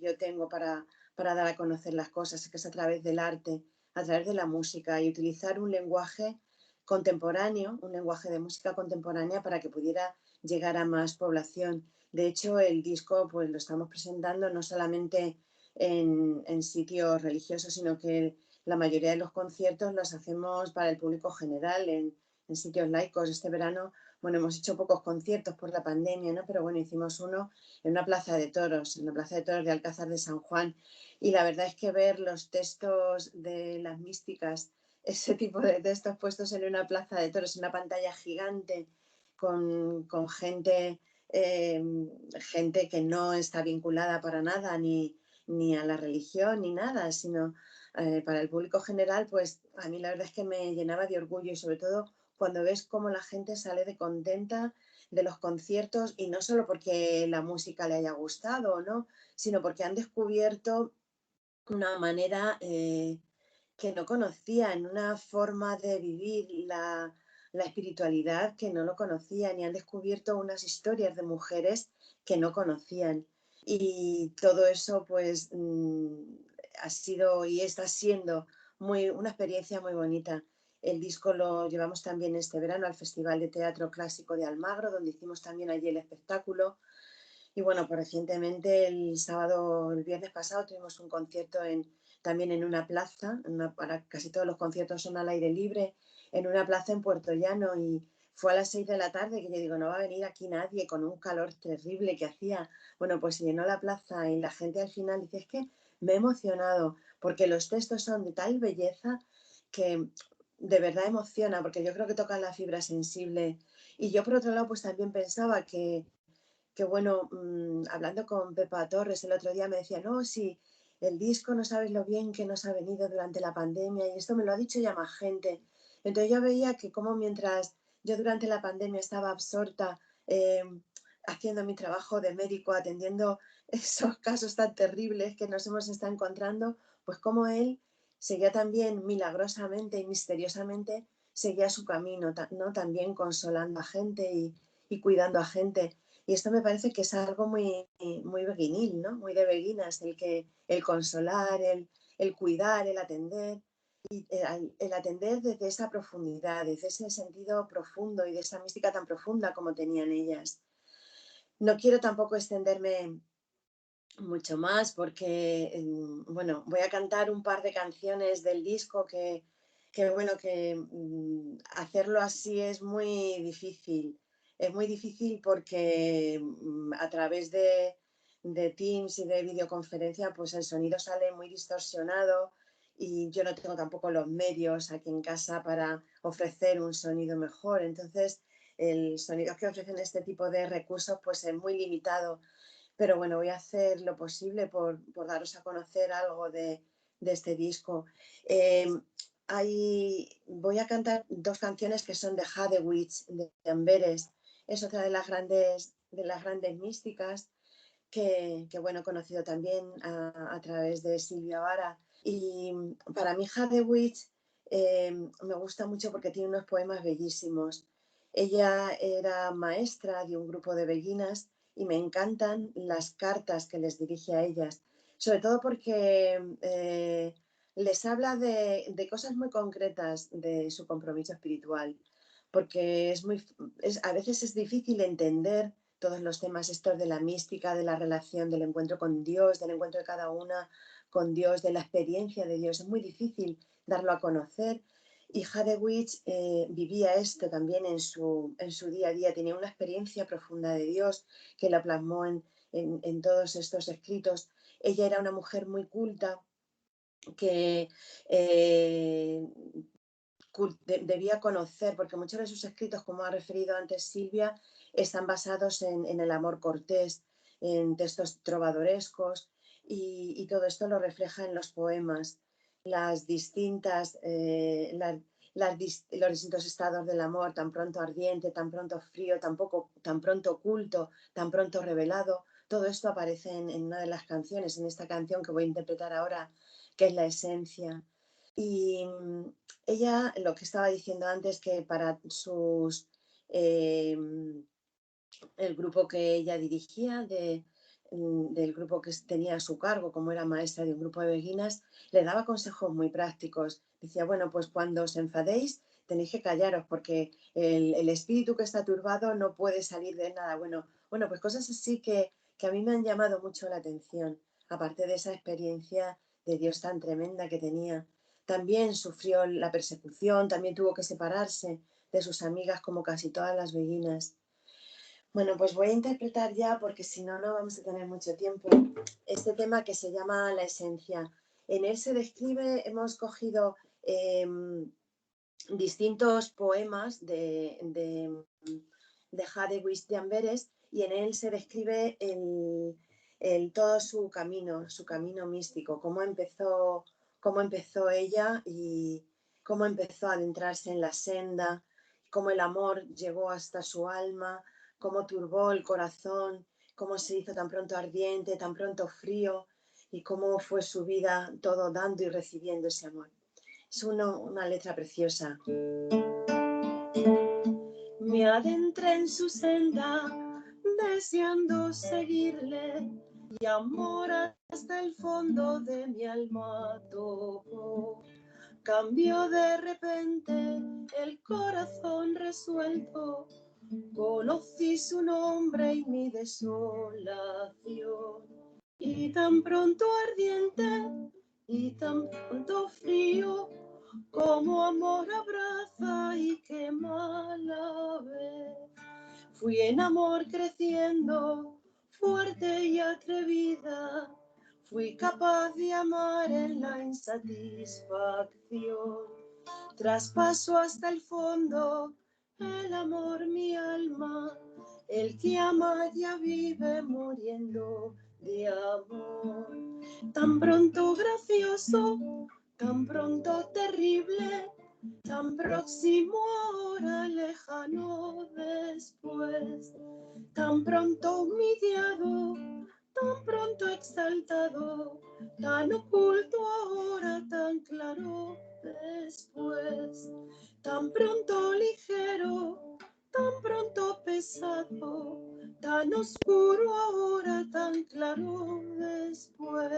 yo tengo para dar a conocer las cosas, que es a través del arte, a través de la música y utilizar un lenguaje contemporáneo, un lenguaje de música contemporánea para que pudiera llegar a más población. De hecho, el disco pues lo estamos presentando no solamente en sitios religiosos, sino que la mayoría de los conciertos los hacemos para el público general, en sitios laicos. Este verano, bueno, hemos hecho pocos conciertos por la pandemia, ¿no? Pero bueno, hicimos uno en una plaza de toros, en la plaza de toros de Alcázar de San Juan. Y la verdad es que ver los textos de las místicas, ese tipo de textos puestos en una plaza de toros, en una pantalla gigante, con gente que no está vinculada para nada ni a la religión ni nada, sino para el público general, pues a mí la verdad es que me llenaba de orgullo y sobre todo cuando ves cómo la gente sale de contenta de los conciertos, y no solo porque la música le haya gustado, ¿no?, sino porque han descubierto una manera que no conocían, una forma de vivir la espiritualidad que no lo conocían, y han descubierto unas historias de mujeres que no conocían. Y todo eso pues ha sido y está siendo una experiencia muy bonita. El disco lo llevamos también este verano al Festival de Teatro Clásico de Almagro, donde hicimos también allí el espectáculo. Y bueno, pues recientemente el viernes pasado tuvimos un concierto también en una plaza, para casi todos los conciertos son al aire libre, en una plaza en Puerto Llano, y fue a las 6 de la tarde, que yo digo, no va a venir aquí nadie, con un calor terrible que hacía. Bueno, pues se llenó la plaza y la gente al final dice, es que me he emocionado, porque los textos son de tal belleza que de verdad emociona, porque yo creo que tocan la fibra sensible. Y yo por otro lado pues también pensaba que bueno, hablando con Pepa Torres el otro día me decía, no, si el disco no sabes lo bien que nos ha venido durante la pandemia, y esto me lo ha dicho ya más gente. Entonces yo veía que como mientras yo durante la pandemia estaba absorta haciendo mi trabajo de médico, atendiendo esos casos tan terribles que nos hemos estado encontrando, pues como él seguía también milagrosamente y misteriosamente, seguía su camino, ¿no?, también consolando a gente y cuidando a gente. Y esto me parece que es algo muy beguinil, ¿no?, muy de beguinas, el consolar, el cuidar, el atender, y el atender desde esa profundidad, desde ese sentido profundo y de esa mística tan profunda como tenían ellas. No quiero tampoco extenderme mucho más porque, bueno, voy a cantar un par de canciones del disco bueno, que hacerlo así es muy difícil. Es muy difícil porque a través de Teams y de videoconferencia, pues el sonido sale muy distorsionado, y yo no tengo tampoco los medios aquí en casa para ofrecer un sonido mejor. Entonces, el sonido que ofrecen este tipo de recursos pues es muy limitado. Pero bueno, voy a hacer lo posible por daros a conocer algo de este disco. Voy a cantar dos canciones que son de Hadewitz, de Amberes. Es otra de las grandes místicas que bueno, he conocido también a través de Silvia Vara. Y para mí Hadewitz me gusta mucho porque tiene unos poemas bellísimos. Ella era maestra de un grupo de beguinas y me encantan las cartas que les dirige a ellas, sobre todo porque les habla de cosas muy concretas de su compromiso espiritual, porque a veces es difícil entender todos los temas estos de la mística, de la relación, del encuentro con Dios, del encuentro de cada una con Dios, de la experiencia de Dios. Es muy difícil darlo a conocer. Y Hadewitz vivía esto también en su día a día, tenía una experiencia profunda de Dios que la plasmó en todos estos escritos. Ella era una mujer muy culta que debía conocer, porque muchos de sus escritos, como ha referido antes Silvia, están basados en el amor cortés, en textos trovadorescos, y todo esto lo refleja en los poemas, los distintos estados del amor, tan pronto ardiente, tan pronto frío, tan pronto oculto, tan pronto revelado. Todo esto aparece en una de las canciones, en esta canción que voy a interpretar ahora, que es La Esencia. Y ella, lo que estaba diciendo antes, que para el grupo que ella dirigía, del grupo que tenía a su cargo, como era maestra de un grupo de beguinas, le daba consejos muy prácticos. Decía, bueno, pues cuando os enfadéis tenéis que callaros, porque el espíritu que está turbado no puede salir de nada. Bueno, pues cosas así que a mí me han llamado mucho la atención, aparte de esa experiencia de Dios tan tremenda que tenía. También sufrió la persecución, también tuvo que separarse de sus amigas como casi todas las beguinas. Bueno, pues voy a interpretar ya, porque si no, no vamos a tener mucho tiempo, este tema que se llama La Esencia. En él se describe, hemos cogido distintos poemas de Hadewitz de Amberes, y en él se describe todo su camino místico, cómo empezó ella y cómo empezó a adentrarse en la senda, cómo el amor llegó hasta su alma, cómo turbó el corazón, cómo se hizo tan pronto ardiente, tan pronto frío, y cómo fue su vida todo dando y recibiendo ese amor. Es una letra preciosa. Me adentré en su senda, deseando seguirle, y amor hasta el fondo de mi alma tocó. Cambió de repente el corazón resuelto, conocí su nombre y mi desolación. Y tan pronto ardiente y tan pronto frío, como amor abraza y quema a la vez. Fui en amor creciendo, fuerte y atrevida, fui capaz de amar en la insatisfacción. Traspaso hasta el fondo el amor mi alma, el que ama ya vive muriendo de amor. Tan pronto gracioso, tan pronto terrible, tan próximo ahora, lejano después, tan pronto humillado, tan pronto exaltado, tan oculto ahora, tan claro después, tan pronto ligero, tan pronto pesado, tan oscuro ahora, tan claro después.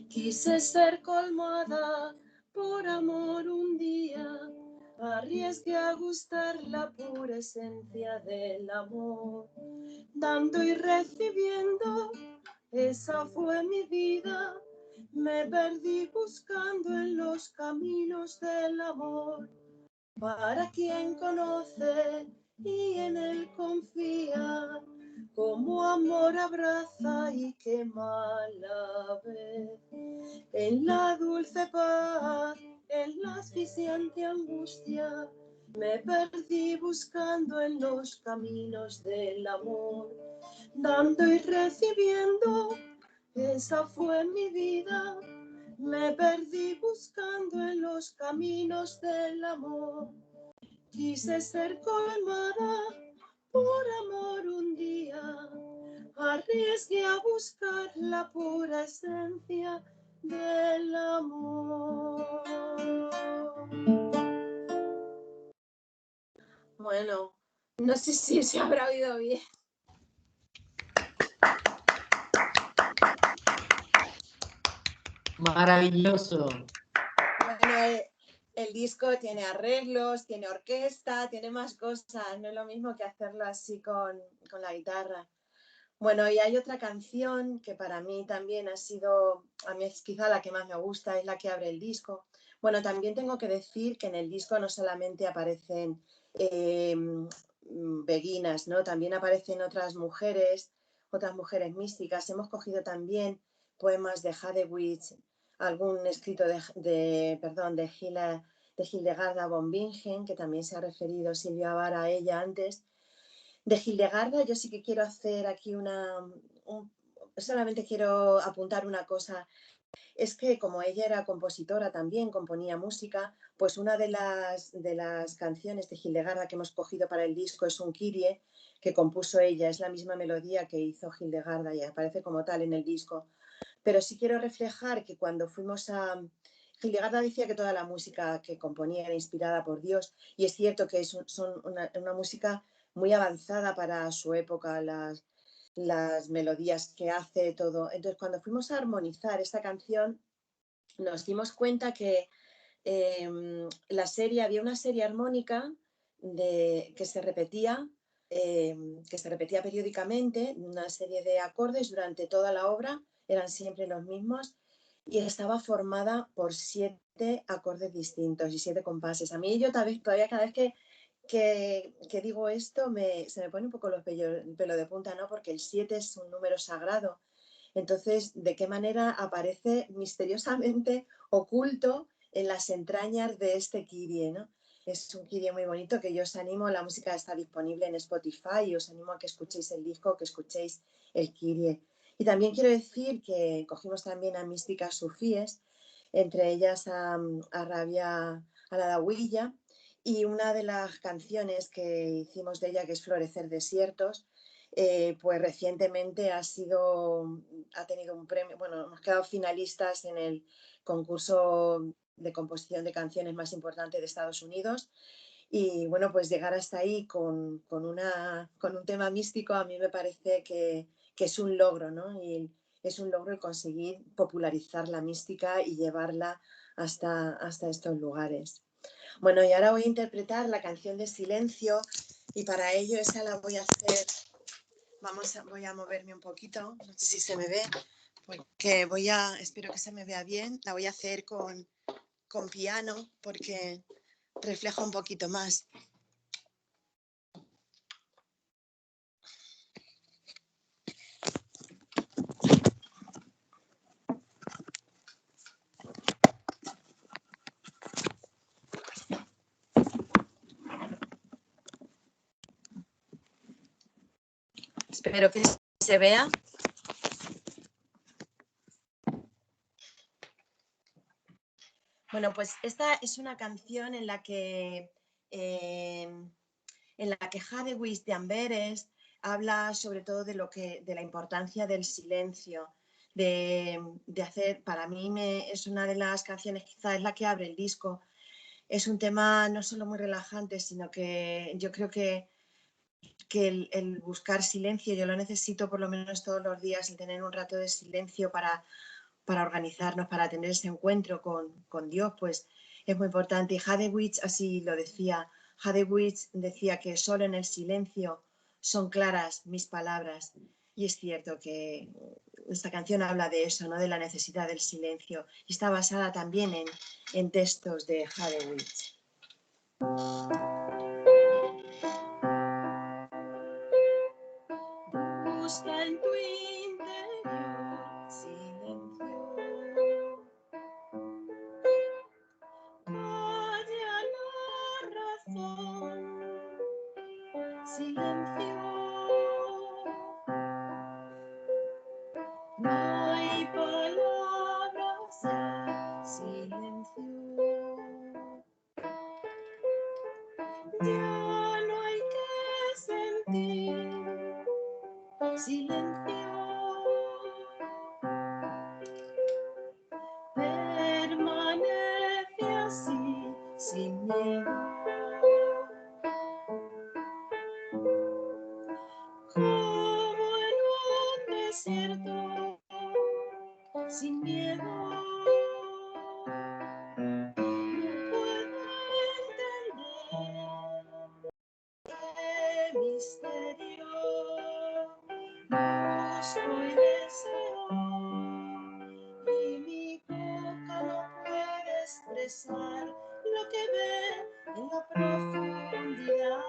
Quise ser colmada por amor un día, arriesgué a gustar la pura esencia del amor, dando y recibiendo, esa fue mi vida, me perdí buscando en los caminos del amor, para quien conoce y en él confía, como amor abraza y quema a la vez. En la dulce paz, en la asfixiante angustia, me perdí buscando en los caminos del amor, dando y recibiendo, esa fue mi vida, me perdí buscando en los caminos del amor. Quise ser colmada por amor un día, arriesgué a buscar la pura esencia del amor. Bueno, no sé si se habrá oído bien. Maravilloso. Bueno, el disco tiene arreglos, tiene orquesta, tiene más cosas, no es lo mismo que hacerlo así con la guitarra. Bueno, y hay otra canción que para mí también ha sido, a mí es quizá la que más me gusta, es la que abre el disco. Bueno, también tengo que decir que en el disco no solamente aparecen beguinas, ¿no? También aparecen otras mujeres místicas. Hemos cogido también poemas de Hadewitz, algún escrito de Hildegarda von Bingen, que también se ha referido Silvia Vara a ella antes. De Hildegarda yo sí que quiero hacer aquí solamente quiero apuntar una cosa. Es que como ella era compositora también, componía música, pues una de las canciones de Hildegarda que hemos cogido para el disco es un Kyrie que compuso ella, es la misma melodía que hizo Hildegarda y aparece como tal en el disco. Pero sí quiero reflejar que cuando fuimos a... Hildegarda decía que toda la música que componía era inspirada por Dios y es cierto que son una música muy avanzada para su época, las melodías que hace, todo. Entonces, cuando fuimos a armonizar esta canción, nos dimos cuenta que había una serie armónica que se repetía periódicamente, una serie de acordes durante toda la obra, eran siempre los mismos, y estaba formada por 7 acordes distintos y 7 compases. A mí todavía cada vez que digo esto se me pone un poco el pelo de punta, ¿no? Porque el 7 es un número sagrado. Entonces, ¿de qué manera aparece misteriosamente oculto en las entrañas de este Kyrie, ¿no? Es un Kyrie muy bonito que yo os animo, la música está disponible en Spotify y os animo a que escuchéis el disco, que escuchéis el Kyrie. Y también quiero decir que cogimos también a místicas sufíes, entre ellas a a la Dahuilla, y una de las canciones que hicimos de ella, que es Florecer Desiertos, pues recientemente ha tenido un premio, bueno, hemos quedado finalistas en el concurso de composición de canciones más importante de Estados Unidos. Y bueno, pues llegar hasta ahí con un tema místico a mí me parece que es un logro, ¿no? Y es un logro el conseguir popularizar la mística y llevarla hasta estos lugares. Bueno, y ahora voy a interpretar la canción de Silencio, y para ello esa la voy a hacer, voy a moverme un poquito, no sé si se me ve, porque espero que se me vea bien, la voy a hacer con piano porque refleja un poquito más. Espero que se vea. Bueno, pues esta es una canción en la que Hadewis de Amberes habla sobre todo de la importancia del silencio, de hacer, para mí es una de las canciones, quizás es la que abre el disco. Es un tema no solo muy relajante, sino que yo creo que el buscar silencio, yo lo necesito por lo menos todos los días, el tener un rato de silencio para organizarnos, para tener ese encuentro con Dios, pues es muy importante. Y Hadewis así lo decía. Hadewis decía que solo en el silencio son claras mis palabras. Y es cierto que esta canción habla de eso, ¿no? De la necesidad del silencio. Y está basada también en textos de Hadewis. Busca en tu interior silencio. Calla la razón. Silencio. No hay palabras. Silencio. Ya no hay que sentir. Silencio. Permanece así, sin miedo. Como en un desierto, sin miedo. No puedo entender qué misterio busco y deseo, y mi boca no puede expresar lo que ve en la profundidad.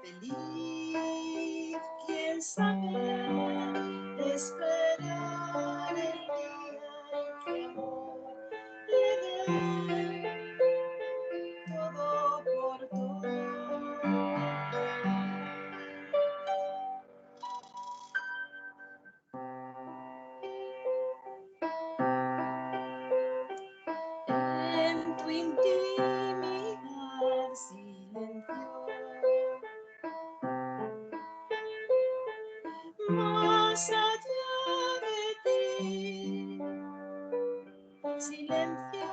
Feliz quien sabe esperar el día en que amor le dé todo por todo. En tu intimidad silencio. Más allá de ti, silencio.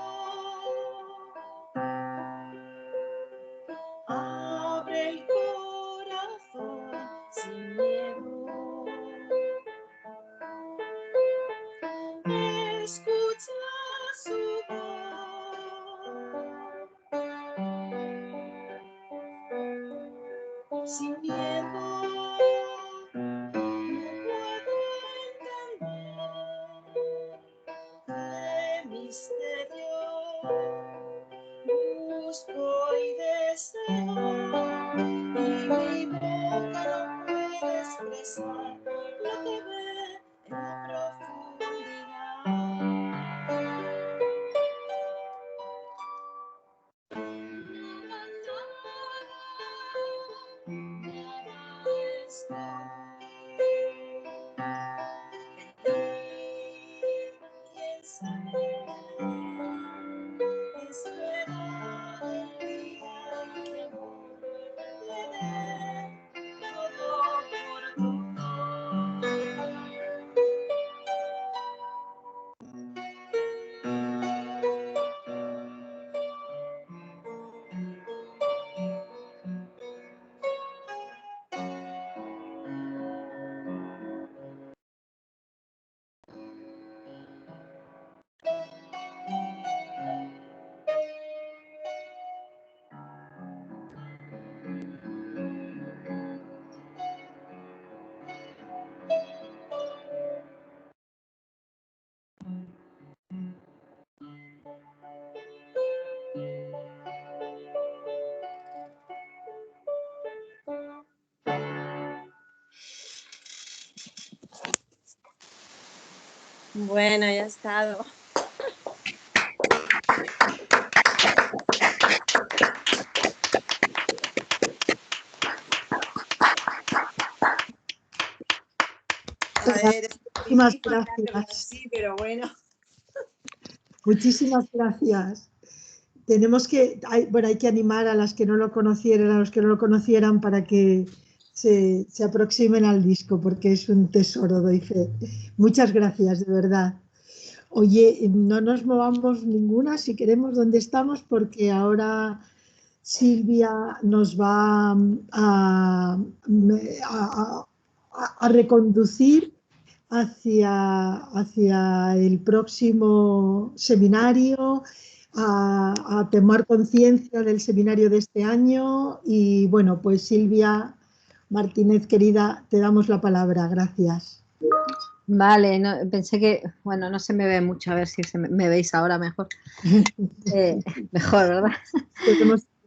Abre el corazón sin miedo. Escucha su voz sin miedo. Busco y deseo, y mi boca no puede expresar lo que ve en la profundidad. Bueno, ya ha estado. A ver, es Muchísimas difícil hacerlo gracias. así, pero bueno. Muchísimas gracias. Tenemos que, bueno, hay que animar a las que no lo conocieran, a los que no lo conocieran para que se aproximen al disco, porque es un tesoro, doy fe. Muchas gracias, de verdad. Oye, no nos movamos ninguna, si queremos, donde estamos, porque ahora Silvia nos va a reconducir hacia el próximo seminario, a tomar conciencia del seminario de este año. Y bueno, pues Silvia Martínez, querida, te damos la palabra. Gracias. Vale, pensé que, bueno, no se me ve mucho, a ver si me veis ahora mejor. Mejor, ¿verdad?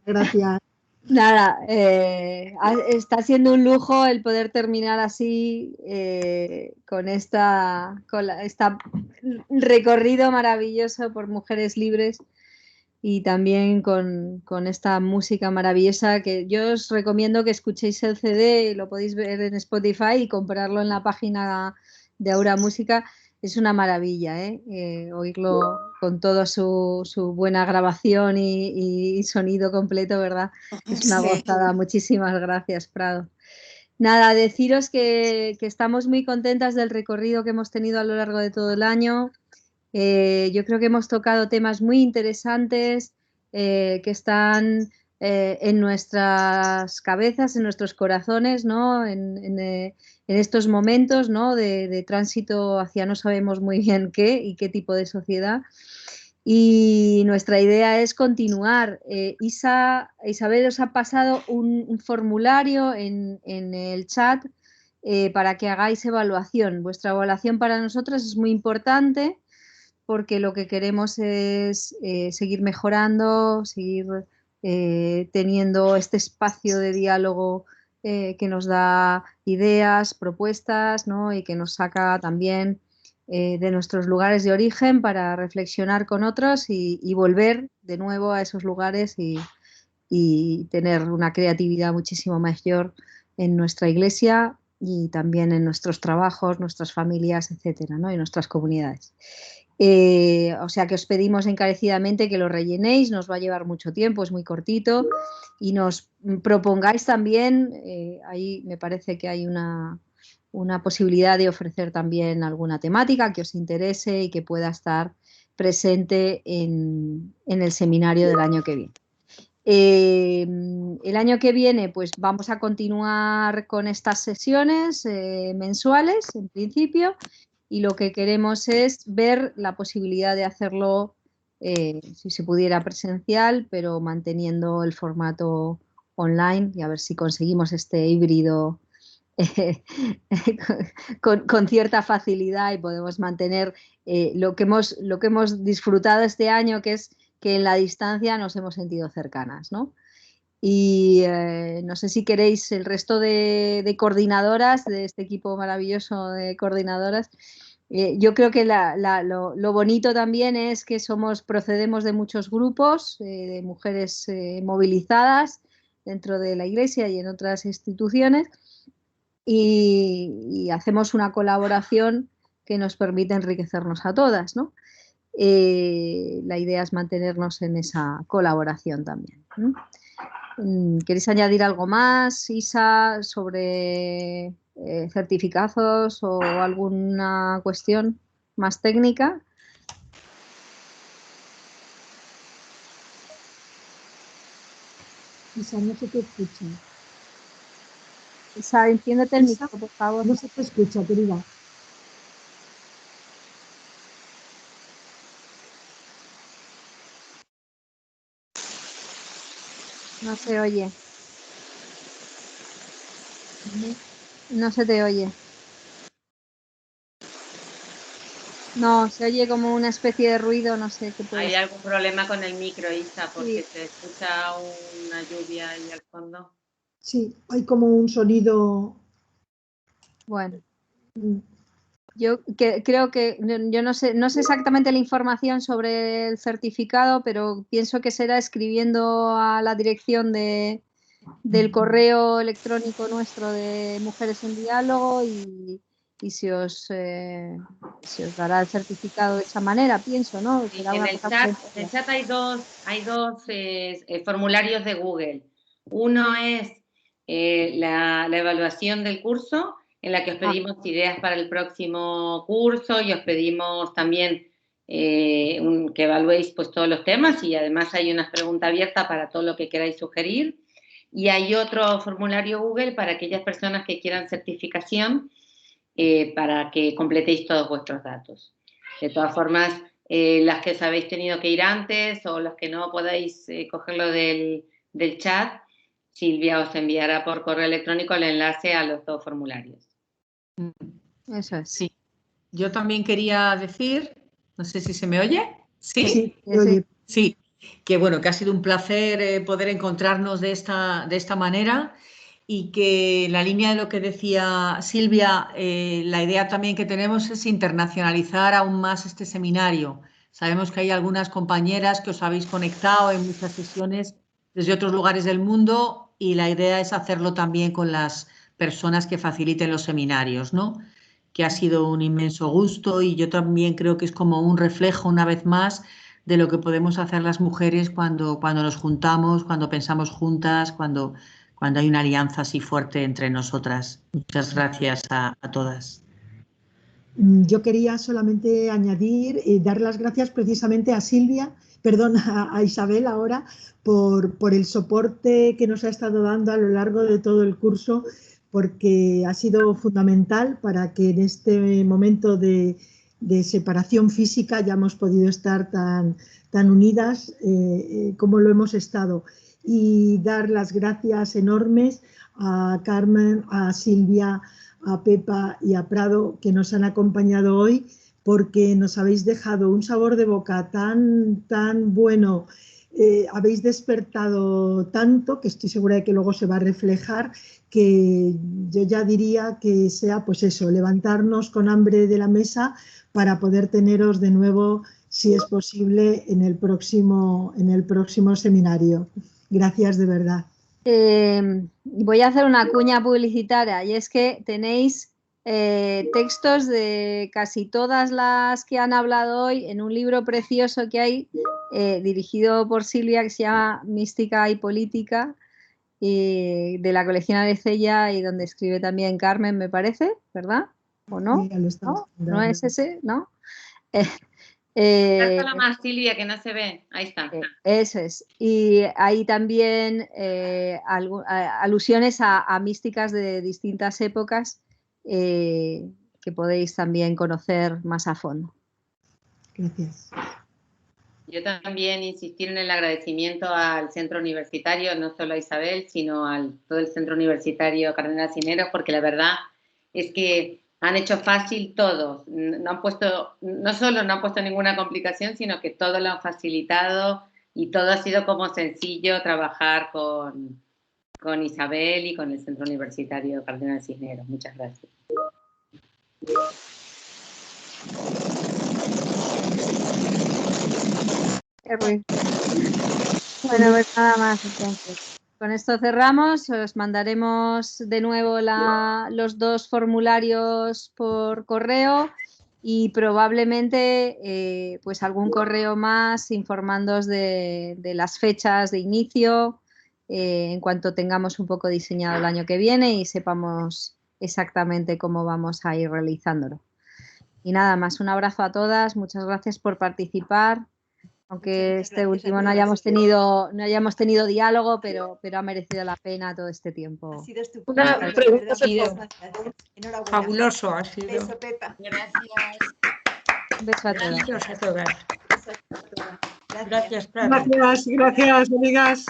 Gracias. Nada, está siendo un lujo el poder terminar así con esta recorrido maravilloso por mujeres libres y también con esta música maravillosa que yo os recomiendo que escuchéis el CD, lo podéis ver en Spotify y comprarlo en la página de Aura Música. Es una maravilla, oírlo con toda su buena grabación y sonido completo, ¿verdad? Es una gozada. Muchísimas gracias, Prado. Nada, deciros que estamos muy contentas del recorrido que hemos tenido a lo largo de todo el año. Yo creo que hemos tocado temas muy interesantes que están en nuestras cabezas, en nuestros corazones, ¿no? En estos momentos, ¿no? de tránsito hacia no sabemos muy bien qué y qué tipo de sociedad. Y nuestra idea es continuar. Isabel os ha pasado un formulario en el chat para que hagáis evaluación. Vuestra evaluación para nosotros es muy importante porque lo que queremos es seguir mejorando, seguir teniendo este espacio de diálogo que nos da ideas, propuestas, ¿no? Y que nos saca también de nuestros lugares de origen para reflexionar con otros y volver de nuevo a esos lugares y tener una creatividad muchísimo mayor en nuestra iglesia y también en nuestros trabajos, nuestras familias, etcétera, ¿no? Y nuestras comunidades. O sea que os pedimos encarecidamente que lo rellenéis, nos va a llevar mucho tiempo, es muy cortito, y nos propongáis también, ahí me parece que hay una posibilidad de ofrecer también alguna temática que os interese y que pueda estar presente en el seminario del año que viene. El año que viene pues vamos a continuar con estas sesiones mensuales en principio, y lo que queremos es ver la posibilidad de hacerlo si se pudiera presencial, pero manteniendo el formato online, y a ver si conseguimos este híbrido con cierta facilidad y podemos mantener lo que hemos disfrutado este año, que es que en la distancia nos hemos sentido cercanas, ¿no? Y no sé si queréis el resto de coordinadoras, de este equipo maravilloso de coordinadoras. Yo creo que lo bonito también es que procedemos de muchos grupos de mujeres movilizadas dentro de la Iglesia y en otras instituciones, y hacemos una colaboración que nos permite enriquecernos a todas, ¿no? La idea es mantenernos en esa colaboración también. ¿Queréis añadir algo más, Isa, sobre certificados o alguna cuestión más técnica? Isa, no se te escucha. Isa, enciéndete el Isa, micro, por favor. no se te escucha, querida. No se oye. No se te oye. No, se oye como una especie de ruido, no sé qué puede ¿Hay ser. algún problema con el micro, Isa? Porque Sí. se escucha una lluvia ahí al fondo. Sí, hay como un sonido. Bueno, mm, yo creo que yo no sé exactamente la información sobre el certificado, pero pienso que será escribiendo a la dirección del correo electrónico nuestro de Mujeres en Diálogo y se os dará el certificado de esa manera, pienso, ¿no? Sí, Será en una el cosa chat, voluntaria. hay dos formularios de Google. Uno es la evaluación del curso, en la que os pedimos ideas para el próximo curso y os pedimos también que evaluéis pues, todos los temas, y además hay una pregunta abierta para todo lo que queráis sugerir. Y hay otro formulario Google para aquellas personas que quieran certificación, para que completéis todos vuestros datos. De todas formas, las que os habéis tenido que ir antes o los que no podáis cogerlo del chat, Silvia os enviará por correo electrónico el enlace a los dos formularios. Eso es. Sí, yo también quería decir, no sé si se me oye. ¿Sí? Sí, oye, Sí, que bueno, que ha sido un placer poder encontrarnos de esta manera, y que en la línea de lo que decía Silvia, la idea también que tenemos es internacionalizar aún más este seminario. Sabemos que hay algunas compañeras que os habéis conectado en muchas sesiones desde otros lugares del mundo, y la idea es hacerlo también con las personas que faciliten los seminarios, ¿no? Que ha sido un inmenso gusto, y yo también creo que es como un reflejo, una vez más, de lo que podemos hacer las mujeres cuando nos juntamos, cuando pensamos juntas, cuando hay una alianza así fuerte entre nosotras. Muchas gracias a todas. yo quería solamente añadir, dar las gracias precisamente a Silvia, perdón, a Isabel ahora, por el soporte que nos ha estado dando a lo largo de todo el curso, porque ha sido fundamental para que en este momento de separación física hayamos podido estar tan unidas como lo hemos estado. Y dar las gracias enormes a Carmen, a Silvia, a Pepa y a Prado, que nos han acompañado hoy, porque nos habéis dejado un sabor de boca tan bueno, habéis despertado tanto, que estoy segura de que luego se va a reflejar, que yo ya diría que sea pues eso, levantarnos con hambre de la mesa para poder teneros de nuevo, si es posible, en el próximo seminario. Gracias de verdad. Voy a hacer una cuña publicitaria, y es que tenéis textos de casi todas las que han hablado hoy en un libro precioso que hay, dirigido por Silvia, que se llama Mística y Política, de la colección Arecella, y donde escribe también Carmen, me parece, ¿verdad? ¿O no? ¿No es ese? ¿No? Dásela más, Silvia, que no se ve. Ahí está. Eso es. Y hay también alusiones a místicas de distintas épocas, que podéis también conocer más a fondo. Gracias. Yo también insistir en el agradecimiento al centro universitario, no solo a Isabel, sino a todo el centro universitario Cardenal Cisneros, porque la verdad es que han hecho fácil todo. No solo no han puesto ninguna complicación, sino que todo lo han facilitado, y todo ha sido como sencillo trabajar con Isabel y con el centro universitario Cardenal Cisneros. Muchas gracias. Bueno, pues nada más entonces. con esto cerramos. Os mandaremos de nuevo los 2 formularios por correo y probablemente pues algún correo más informándoos de las fechas de inicio en cuanto tengamos un poco diseñado el año que viene y sepamos exactamente cómo vamos a ir realizándolo. Y nada más, un abrazo a todas, muchas gracias por participar. Aunque este último no hayamos tenido diálogo, pero ha merecido la pena todo este tiempo. Ha sido estupendo. Una pregunta Enhorabuena. Fabuloso ha sido. Beso, Pepa. Gracias. Un beso a todos. Besitos a todas. Beso a todas. Gracias, Clara. Gracias, amigas.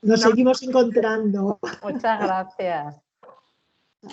Nos seguimos encontrando. Muchas gracias.